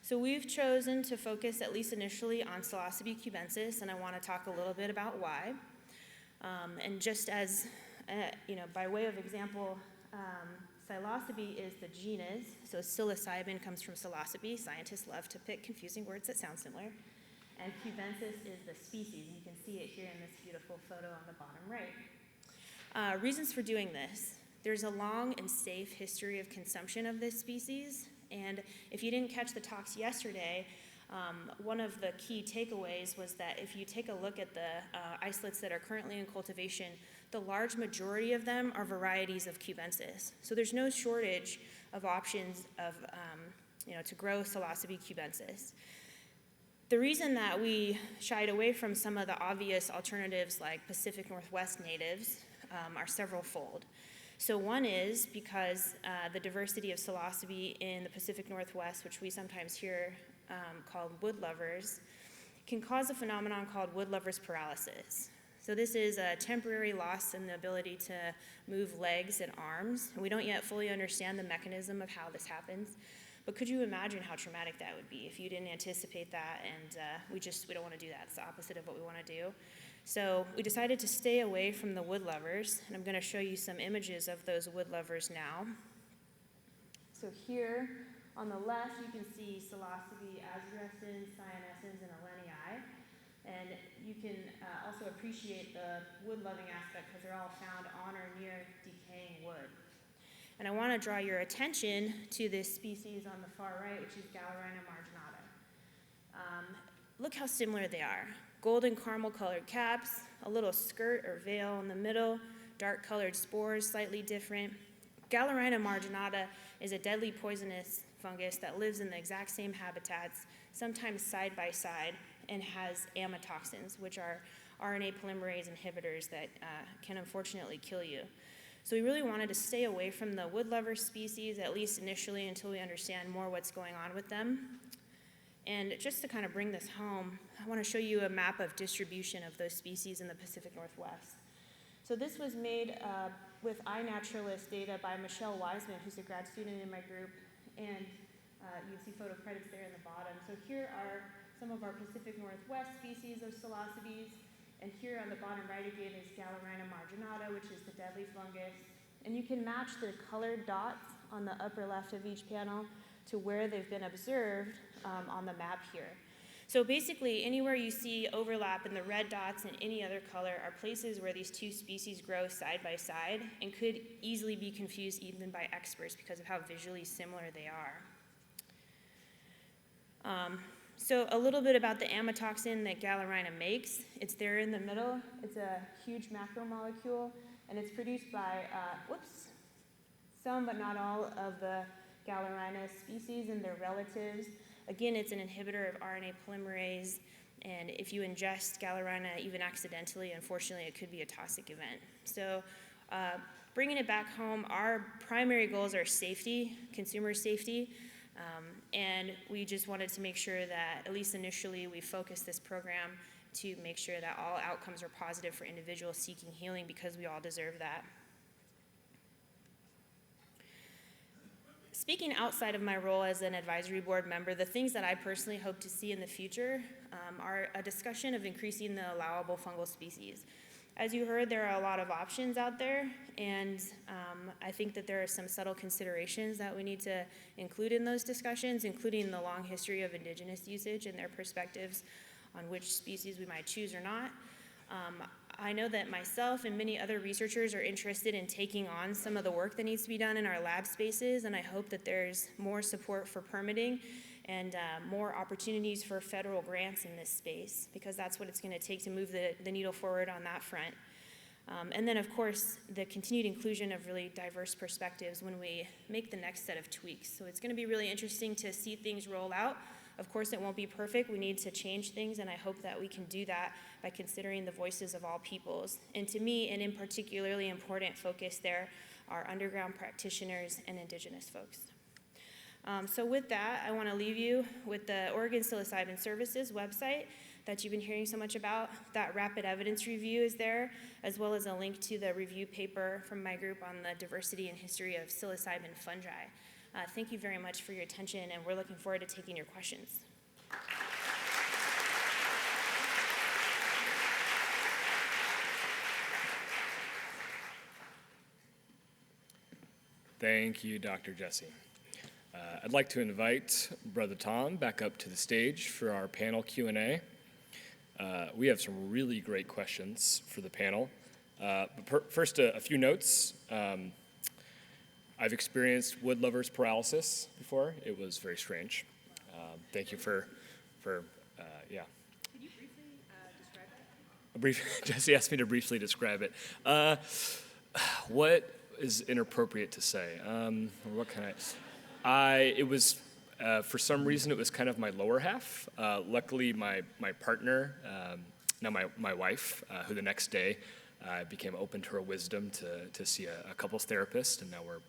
So we've chosen to focus, at least initially, on Psilocybe cubensis, and I want to talk a little bit about why. And just as, by way of example, Psilocybe is the genus, so psilocybin comes from psilocybe. Scientists love to pick confusing words that sound similar. And cubensis is the species. You can see it here in this beautiful photo on the bottom right. Reasons for doing this. There's a long and safe history of consumption of this species. And if you didn't catch the talks yesterday, one of the key takeaways was that if you take a look at the isolates that are currently in cultivation, the large majority of them are varieties of cubensis. So there's no shortage of options of, to grow Psilocybe cubensis. The reason that we shied away from some of the obvious alternatives like Pacific Northwest natives are several-fold. So one is because the diversity of Psilocybe in the Pacific Northwest, which we sometimes hear called wood lovers, can cause a phenomenon called wood lovers paralysis. So this is a temporary loss in the ability to move legs and arms. And we don't yet fully understand the mechanism of how this happens. But could you imagine how traumatic that would be if you didn't anticipate that, and we don't want to do that. It's the opposite of what we want to do. So we decided to stay away from the wood lovers, and I'm going to show you some images of those wood lovers now. So here on the left, you can see Psilocybe azurescens, cyanescens, and elenii. And you can also appreciate the wood-loving aspect because they're all found on or near decaying wood. And I want to draw your attention to this species on the far right, which is Gallerina marginata. Look how similar they are. Golden caramel-colored caps, a little skirt or veil in the middle, dark-colored spores, slightly different. Gallerina marginata is a deadly poisonous fungus that lives in the exact same habitats, sometimes side by side, and has amatoxins, which are RNA polymerase inhibitors that can unfortunately kill you. So we really wanted to stay away from the wood lover species, at least initially, until we understand more what's going on with them. And just to kind of bring this home, I want to show you a map of distribution of those species in the Pacific Northwest. So this was made with iNaturalist data by Michelle Wiseman, who's a grad student in my group. And You see photo credits there in the bottom. So here are some of our Pacific Northwest species of psilocybes. And here on the bottom right again is Galerina marginata, which is the deadly fungus. And you can match the colored dots on the upper left of each panel to where they've been observed on the map here. So basically, anywhere you see overlap in the red dots and any other color are places where these two species grow side by side and could easily be confused even by experts because of how visually similar they are. So a little bit about the amatoxin that Galerina makes. It's there in the middle. It's a huge macromolecule, and it's produced by, some but not all of the Galerina species and their relatives. Again, it's an inhibitor of RNA polymerase, and if you ingest Galerina even accidentally, unfortunately, it could be a toxic event. So bringing it back home, our primary goals are safety, consumer safety, and we just wanted to make sure that, at least initially, we focused this program to make sure that all outcomes are positive for individuals seeking healing because we all deserve that. Speaking outside of my role as an advisory board member, the things that I personally hope to see in the future are a discussion of increasing the allowable fungal species. As you heard, there are a lot of options out there, and I think that there are some subtle considerations that we need to include in those discussions, including the long history of indigenous usage and their perspectives on which species we might choose or not. I know that myself and many other researchers are interested in taking on some of the work that needs to be done in our lab spaces, and I hope that there's more support for permitting and more opportunities for federal grants in this space, because that's what it's going to take to move the needle forward on that front. And then, of course, the continued inclusion of really diverse perspectives when we make the next set of tweaks. So it's going to be really interesting to see things roll out. Of course, it won't be perfect. We need to change things, and I hope that we can do that by considering the voices of all peoples. And to me, an in particularly important focus there are underground practitioners and indigenous folks. So with that, I want to leave you with the Oregon Psilocybin Services website that you've been hearing so much about. That rapid evidence review is there, as well as a link to the review paper from my group on the diversity and history of psilocybin fungi. Thank you very much for your attention, and we're looking forward to taking your questions. Thank you, Dr. Jessie. I'd like to invite Brother Tom back up to the stage for our panel Q&A. We have some really great questions for the panel. But first, a few notes. I've experienced wood lover's paralysis before. It was very strange. Thank you for yeah. Could you briefly describe it? Jessie asked me to briefly describe it. What is inappropriate to say? Or what can it was, for some reason, it was kind of my lower half. Luckily, my partner, now my wife, who the next day became open to her wisdom to see a couples therapist, and now we're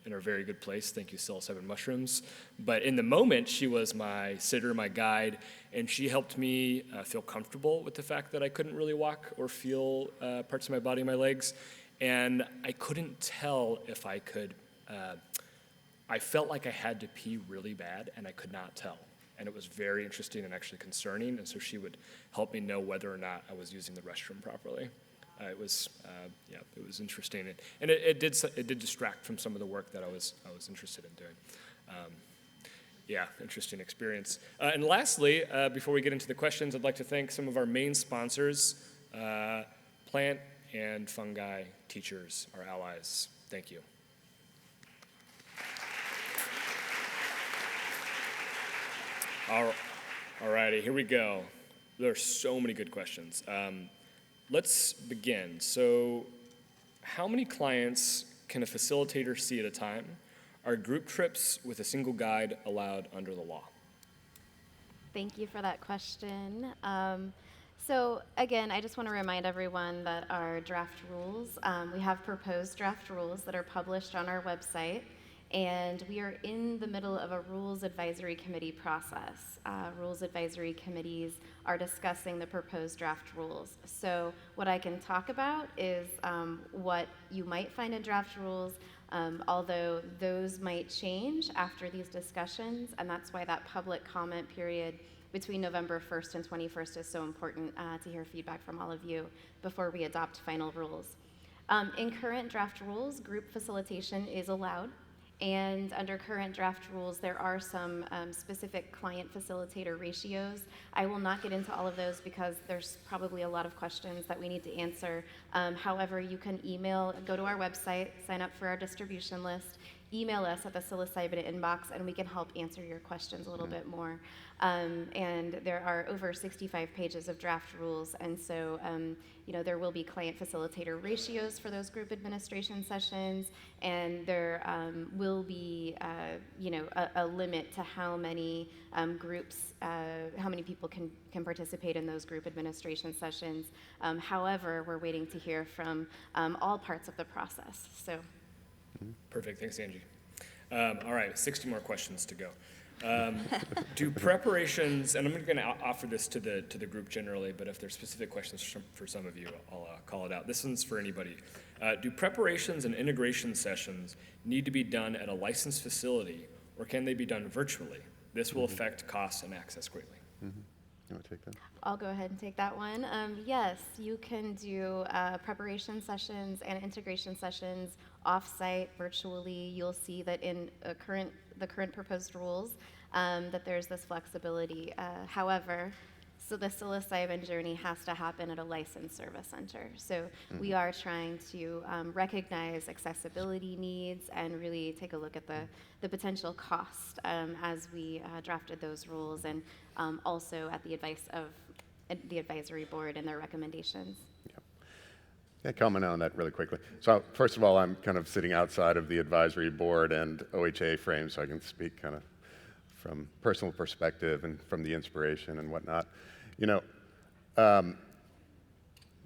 in a very good place. Thank you, psilocybin mushrooms. But in the moment, she was my sitter, my guide, and she helped me feel comfortable with the fact that I couldn't really walk or feel parts of my body, my legs, and I couldn't tell if I could. I felt like I had to pee really bad, and I could not tell. And it was very interesting and actually concerning, and so she would help me know whether or not I was using the restroom properly. It was interesting, and it did distract from some of the work that I was interested in doing. Interesting experience. And lastly, before we get into the questions, I'd like to thank some of our main sponsors, plant and fungi teachers, our allies. Thank you. All righty, here we go. There are so many good questions. Let's begin. So, how many clients can a facilitator see at a time? Are group trips with a single guide allowed under the law? Thank you for that question. So again, I just want to remind everyone that our draft rules, we have proposed draft rules that are published on our website, and we are in the middle of a rules advisory committee process. Rules advisory committees are discussing the proposed draft rules. So what I can talk about is what you might find in draft rules, Although those might change after these discussions, and that's why that public comment period between November 1st and 21st is so important to hear feedback from all of you before we adopt final rules. In current draft rules, group facilitation is allowed. And under current draft rules, there are some specific client facilitator ratios. I will not get into all of those because there's probably a lot of questions that we need to answer. However, you can go to our website, sign up for our distribution list, email us at the psilocybin inbox, and we can help answer your questions a little bit more. And there are over 65 pages of draft rules, and so there will be client facilitator ratios for those group administration sessions, and there will be a limit to how many groups, how many people can participate in those group administration sessions. However, we're waiting to hear from all parts of the process. So. Perfect, thanks, Angie. All right, 60 more questions to go. Do preparations, and I'm going to offer this to the group generally, but if there's specific questions for some of you, I'll call it out. This one's for anybody. Do preparations and integration sessions need to be done at a licensed facility, or can they be done virtually? This will affect costs and access greatly. You want to take that? I'll go ahead and take that one. Yes, you can do preparation sessions and integration sessions off-site virtually. You'll see that in the current proposed rules that there's this flexibility. However, so the psilocybin journey has to happen at a licensed service center. So we are trying to recognize accessibility needs and really take a look at the potential cost as we drafted those rules, and also at the advice of the advisory board and their recommendations. Can I comment on that really quickly? So first of all, I'm kind of sitting outside of the advisory board and OHA frame, so I can speak kind of from personal perspective and from the inspiration and whatnot.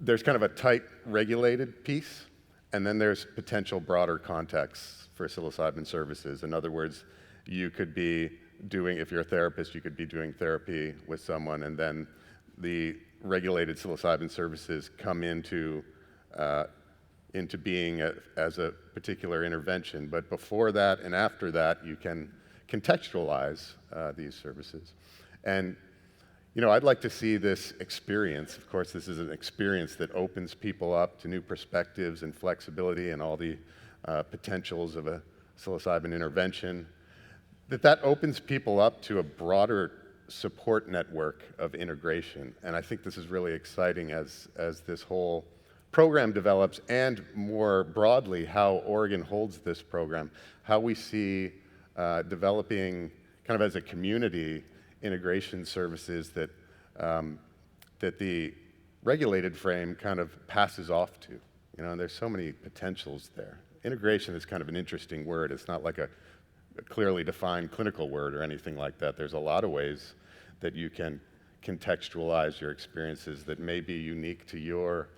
There's kind of a tight regulated piece, and then there's potential broader contexts for psilocybin services. In other words, you could be doing, if you're a therapist, you could be doing therapy with someone, and then the regulated psilocybin services come into being as a particular intervention. But before that and after that, you can contextualize these services. And I'd like to see this experience. Of course, this is an experience that opens people up to new perspectives and flexibility and all the potentials of a psilocybin intervention. That opens people up to a broader support network of integration. And I think this is really exciting as this whole program develops, and more broadly, how Oregon holds this program, how we see developing kind of as a community integration services that the regulated frame kind of passes off to. And there's so many potentials there. Integration is kind of an interesting word. It's not like a clearly defined clinical word or anything like that. There's a lot of ways that you can contextualize your experiences that may be unique to your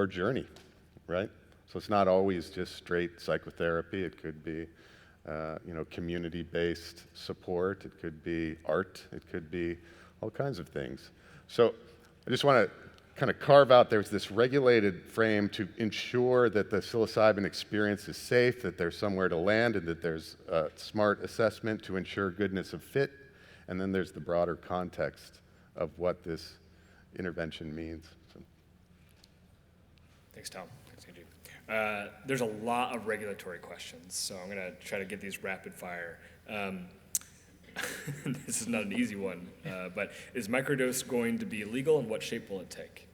journey, right? So it's not always just straight psychotherapy. It could be, community-based support. It could be art. It could be all kinds of things. So I just want to kind of carve out, there's this regulated frame to ensure that the psilocybin experience is safe, that there's somewhere to land, and that there's a smart assessment to ensure goodness of fit. And then there's the broader context of what this intervention means. So. Thanks, Tom. Thanks, Angie. There's a lot of regulatory questions, so I'm going to try to get these rapid fire. This is not an easy one, but is microdose going to be legal, and what shape will it take?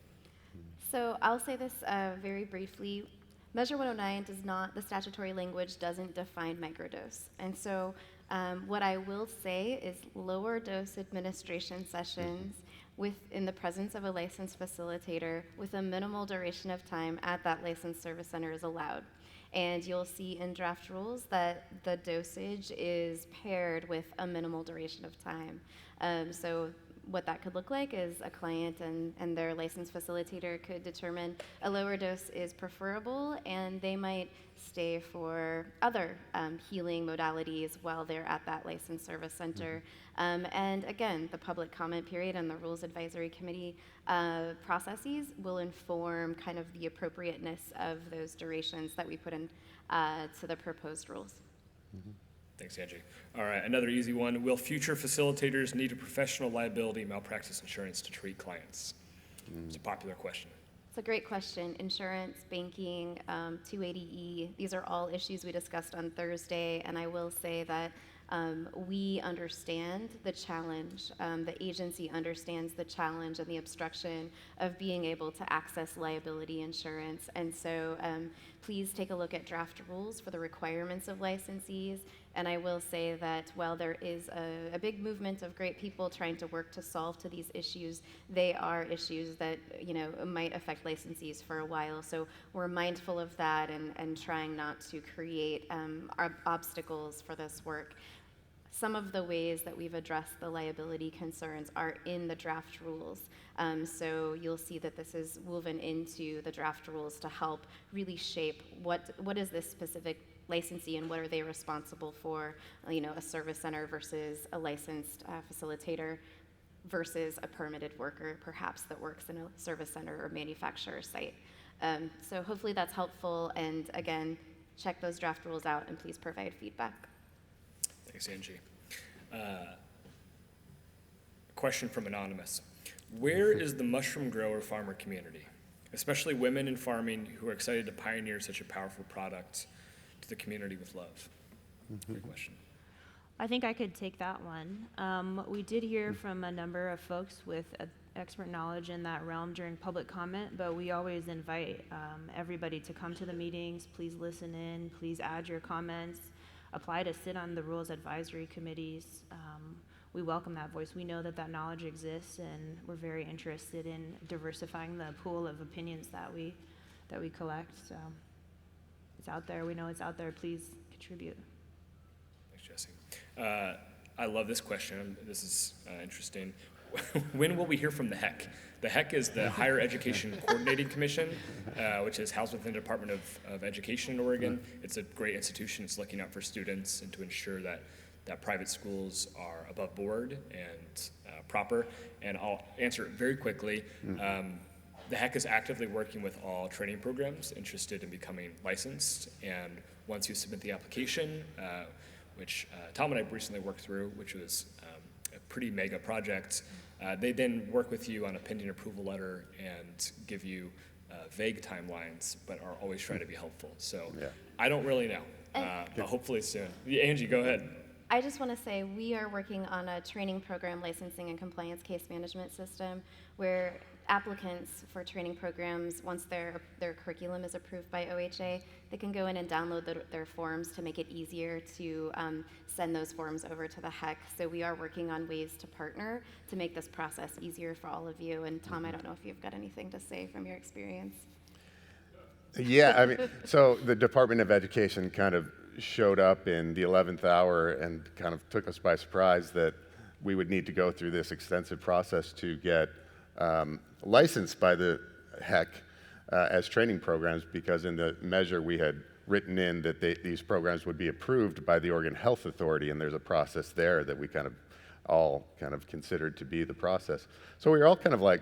So I'll say this very briefly. Measure 109 does not, the statutory language doesn't define microdose. And so what I will say is lower dose administration sessions in the presence of a licensed facilitator with a minimal duration of time at that licensed service center is allowed. And you'll see in draft rules that the dosage is paired with a minimal duration of time. So what that could look like is a client and their licensed facilitator could determine a lower dose is preferable, and they might stay for other healing modalities while they're at that licensed service center. And again, the public comment period and the Rules Advisory Committee processes will inform kind of the appropriateness of those durations that we put in to the proposed rules. Thanks, Angie. All right, another easy one. Will future facilitators need a professional liability malpractice insurance to treat clients? It's a popular question. It's a great question. Insurance, banking, 280E, these are all issues we discussed on Thursday, and I will say that we understand the challenge. The agency understands the challenge and the obstruction of being able to access liability insurance. And so please take a look at draft rules for the requirements of licensees. And I will say that while there is a big movement of great people trying to work to solve to these issues, they are issues that might affect licensees for a while. So we're mindful of that and trying not to create obstacles for this work. Some of the ways that we've addressed the liability concerns are in the draft rules. So you'll see that this is woven into the draft rules to help really shape what is this specific licensee and what are they responsible for, a service center versus a licensed facilitator versus a permitted worker, perhaps, that works in a service center or manufacturer site. So hopefully that's helpful, and again, check those draft rules out and please provide feedback. Thanks, Angie. Question from Anonymous. Where is the mushroom grower farmer community, especially women in farming who are excited to pioneer such a powerful product to the community with love? Great question. I think I could take that one. We did hear from a number of folks with expert knowledge in that realm during public comment, but we always invite everybody to come to the meetings. Please listen in, please add your comments, apply to sit on the rules advisory committees. We welcome that voice. We know that that knowledge exists, and we're very interested in diversifying the pool of opinions that we collect. So it's out there. We know it's out there. Please contribute. Thanks, Jessie. I love this question. This is interesting. When will we hear from the HEC? The HEC is the Higher Education Coordinating Commission, which is housed within the Department of Education in Oregon. It's a great institution. It's looking out for students and to ensure that private schools are above board and proper. And I'll answer it very quickly. The HEC is actively working with all training programs interested in becoming licensed. And once you submit the application, which Tom and I recently worked through, which was a pretty mega project, they then work with you on a pending approval letter and give you vague timelines, but are always trying to be helpful. So I don't really know, but hopefully soon. Angie, go ahead. I just want to say we are working on a training program licensing and compliance case management system where applicants for training programs, once their curriculum is approved by OHA, they can go in and download their forms to make it easier to send those forms over to the HEC. So we are working on ways to partner to make this process easier for all of you. And Tom, I don't know if you've got anything to say from your experience. Yeah, I mean, so the Department of Education kind of showed up in the 11th hour and kind of took us by surprise that we would need to go through this extensive process to get licensed by the HEC as training programs, because in the measure we had written in that these programs would be approved by the Oregon Health Authority, and there's a process there that we kind of all kind of considered to be the process. So we were all kind of like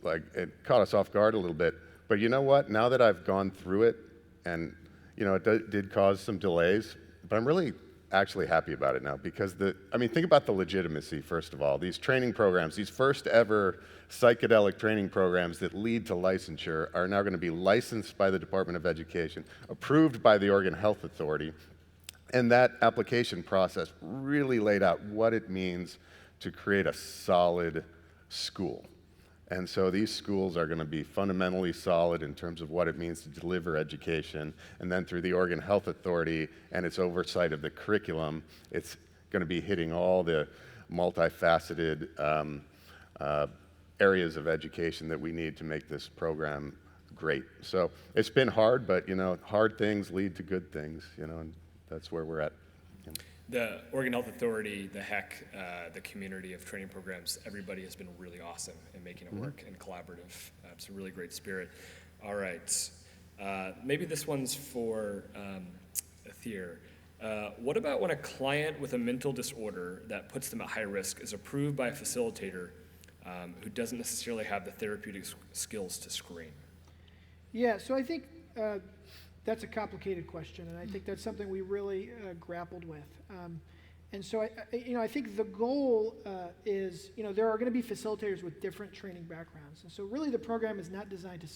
it caught us off guard a little bit. But you know what? Now that I've gone through it, and it did cause some delays, but I'm really actually happy about it now, because think about the legitimacy, first of all. These training programs, these first ever psychedelic training programs that lead to licensure are now going to be licensed by the Department of Education, approved by the Oregon Health Authority, and that application process really laid out what it means to create a solid school. And so these schools are going to be fundamentally solid in terms of what it means to deliver education. And then through the Oregon Health Authority and its oversight of the curriculum, it's going to be hitting all the multifaceted areas of education that we need to make this program great. So it's been hard, but hard things lead to good things, and that's where we're at. The Oregon Health Authority, the HEC, the community of training programs, everybody has been really awesome in making it work and collaborative. It's a really great spirit. All right. Maybe this one's for ATHEIR. What about when a client with a mental disorder that puts them at high risk is approved by a facilitator who doesn't necessarily have the therapeutic skills to screen? Yeah, so I think that's a complicated question, and I think that's something we really grappled with. And so I think the goal is, there are going to be facilitators with different training backgrounds, and so really the program is not designed to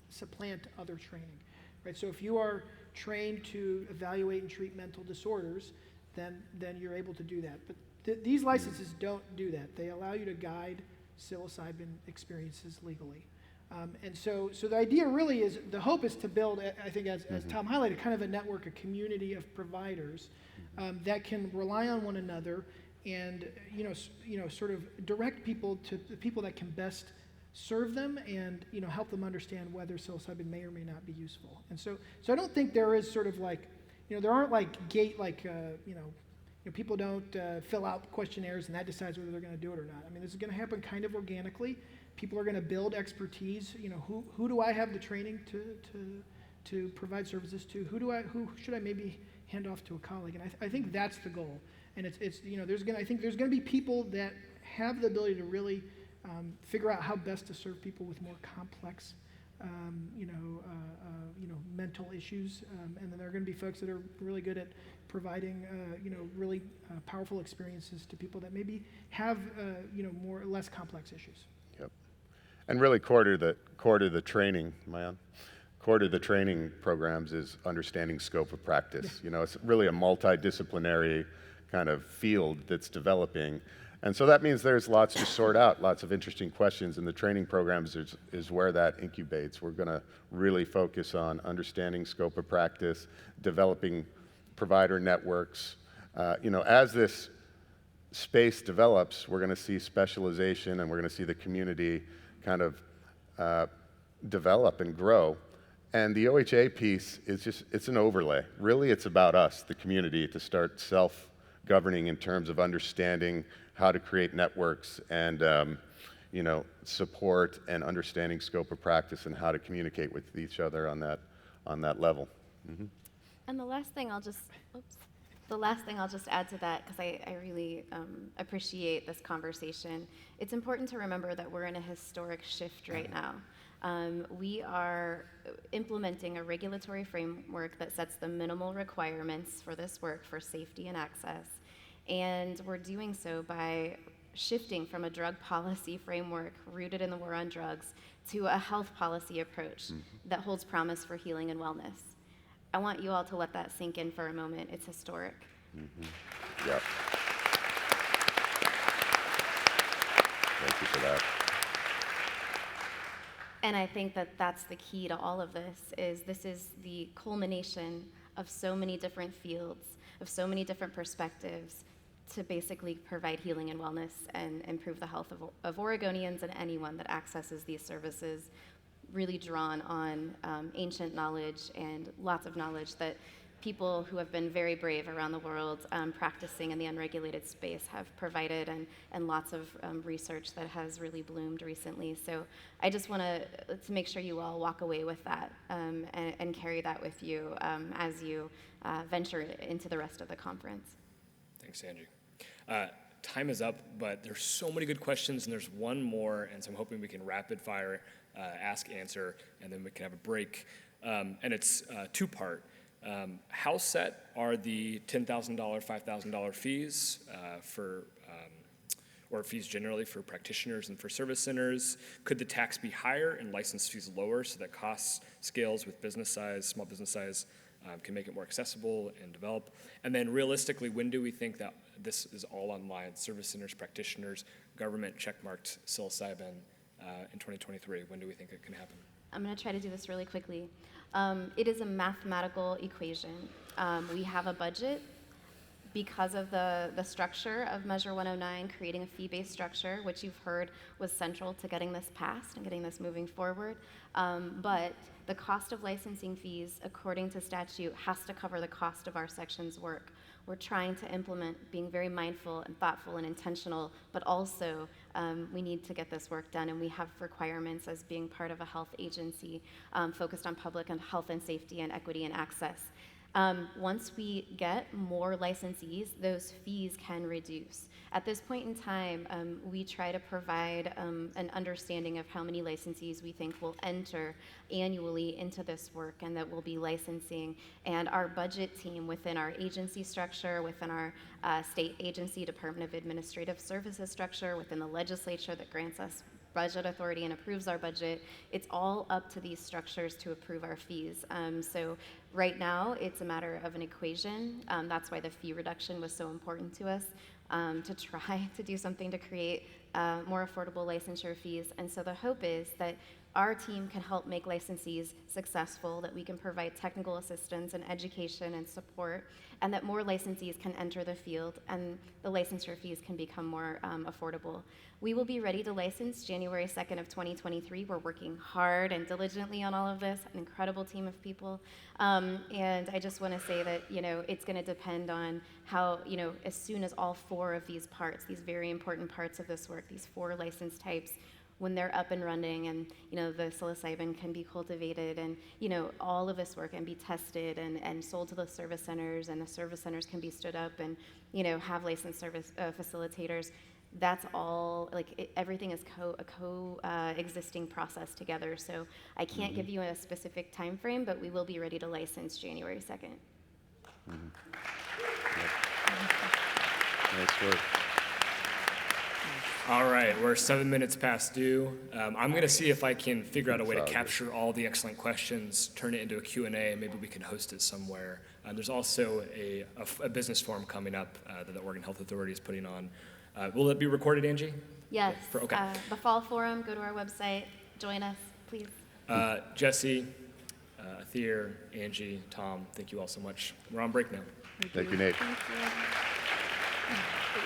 supplant other training, right? So if you are trained to evaluate and treat mental disorders, then you're able to do that. But these licenses don't do that. They allow you to guide psilocybin experiences legally. And so the idea really is, the hope is to build, I think as Tom highlighted, kind of a network, a community of providers that can rely on one another and sort of direct people to the people that can best serve them and help them understand whether psilocybin may or may not be useful. And so I don't think there is sort of like, there aren't people don't fill out questionnaires and that decides whether they're going to do it or not. I mean, this is going to happen kind of organically. People are going to build expertise. Who do I have the training to provide services to? Who should I maybe hand off to a colleague? And I think that's the goal. And there's going to be people that have the ability to really figure out how best to serve people with more complex, mental issues. And then there are going to be folks that are really good at providing, really powerful experiences to people that maybe have, more or less complex issues. Yep. And really core to the training, am I on? Core to the training programs is understanding scope of practice. It's really a multidisciplinary kind of field that's developing. And so that means there's lots to sort out, lots of interesting questions, and the training programs is where that incubates. We're going to really focus on understanding scope of practice, developing provider networks. As this space develops, we're going to see specialization, and we're going to see the community kind of develop and grow. And the OHA piece is it's an overlay. Really, it's about us, the community, to start self-governing in terms of understanding how to create networks and support and understanding scope of practice and how to communicate with each other on that level. Mm-hmm. And the last thing I'll just add to that, because I really appreciate this conversation. It's important to remember that we're in a historic shift right now. We are implementing a regulatory framework that sets the minimal requirements for this work for safety and access. And we're doing so by shifting from a drug policy framework rooted in the war on drugs to a health policy approach that holds promise for healing and wellness. I want you all to let that sink in for a moment. It's historic. Mm-hmm. Yep. Thank you for that. And I think that that's the key to all of this is the culmination of so many different fields, of so many different perspectives to basically provide healing and wellness and improve the health of Oregonians and anyone that accesses these services, really drawn on ancient knowledge and lots of knowledge that people who have been very brave around the world practicing in the unregulated space have provided, and lots of research that has really bloomed recently. So I just want to make sure you all walk away with that and carry that with you as you venture into the rest of the conference. Thanks, Angie. Time is up, but there's so many good questions, and there's one more, and so I'm hoping we can rapid fire ask, answer, and then we can have a break. And it's two-part. How set are the $10,000, $5,000 fees or fees generally for practitioners and for service centers? Could the tax be higher and license fees lower so that costs scales with business size, small business size, can make it more accessible and develop? And then realistically, when do we think that this is all online? Service centers, practitioners, government checkmarked psilocybin in 2023. When do we think it can happen? I'm going to try to do this really quickly. It is a mathematical equation. We have a budget because of the structure of Measure 109, creating a fee-based structure, which you've heard was central to getting this passed and getting this moving forward. But the cost of licensing fees, according to statute, has to cover the cost of our section's work. We're trying to implement being very mindful and thoughtful and intentional, but also we need to get this work done, and we have requirements as being part of a health agency focused on public and health and safety and equity and access. Once we get more licensees, those fees can reduce. At this point in time, we try to provide an understanding of how many licensees we think will enter annually into this work and that we'll be licensing. And our budget team within our agency structure, within our state agency, Department of Administrative Services structure, within the legislature that grants us budget authority and approves our budget, it's all up to these structures to approve our fees. So right now, it's a matter of an equation. That's why the fee reduction was so important to us, to try to do something to create more affordable licensure fees. And so the hope is that our team can help make licensees successful, that we can provide technical assistance and education and support, and that more licensees can enter the field and the licensure fees can become more affordable. We will be ready to license January 2nd of 2023. We're working hard and diligently on all of this, an incredible team of people. And I just want to say that, it's going to depend on how, as soon as all 4 of these parts, these very important parts of this work, these 4 license types, when they're up and running and, the psilocybin can be cultivated and, all of this work can be tested and sold to the service centers, and the service centers can be stood up and, have licensed service facilitators. That's all, everything is a co-existing process together. So I can't give you a specific time frame, but we will be ready to license January 2nd. Nice work. All right, we're 7 minutes past due. I'm going to see if I can figure out a way to capture all the excellent questions, turn it into a Q&A, maybe we can host it somewhere. There's also a business forum coming up that the Oregon Health Authority is putting on. Will it be recorded, Angie? Yes. Okay. The Fall Forum, go to our website, join us, please. Jessie, ATHEIR, Angie, Tom, thank you all so much. We're on break now. Thank you, Nate. Thank you.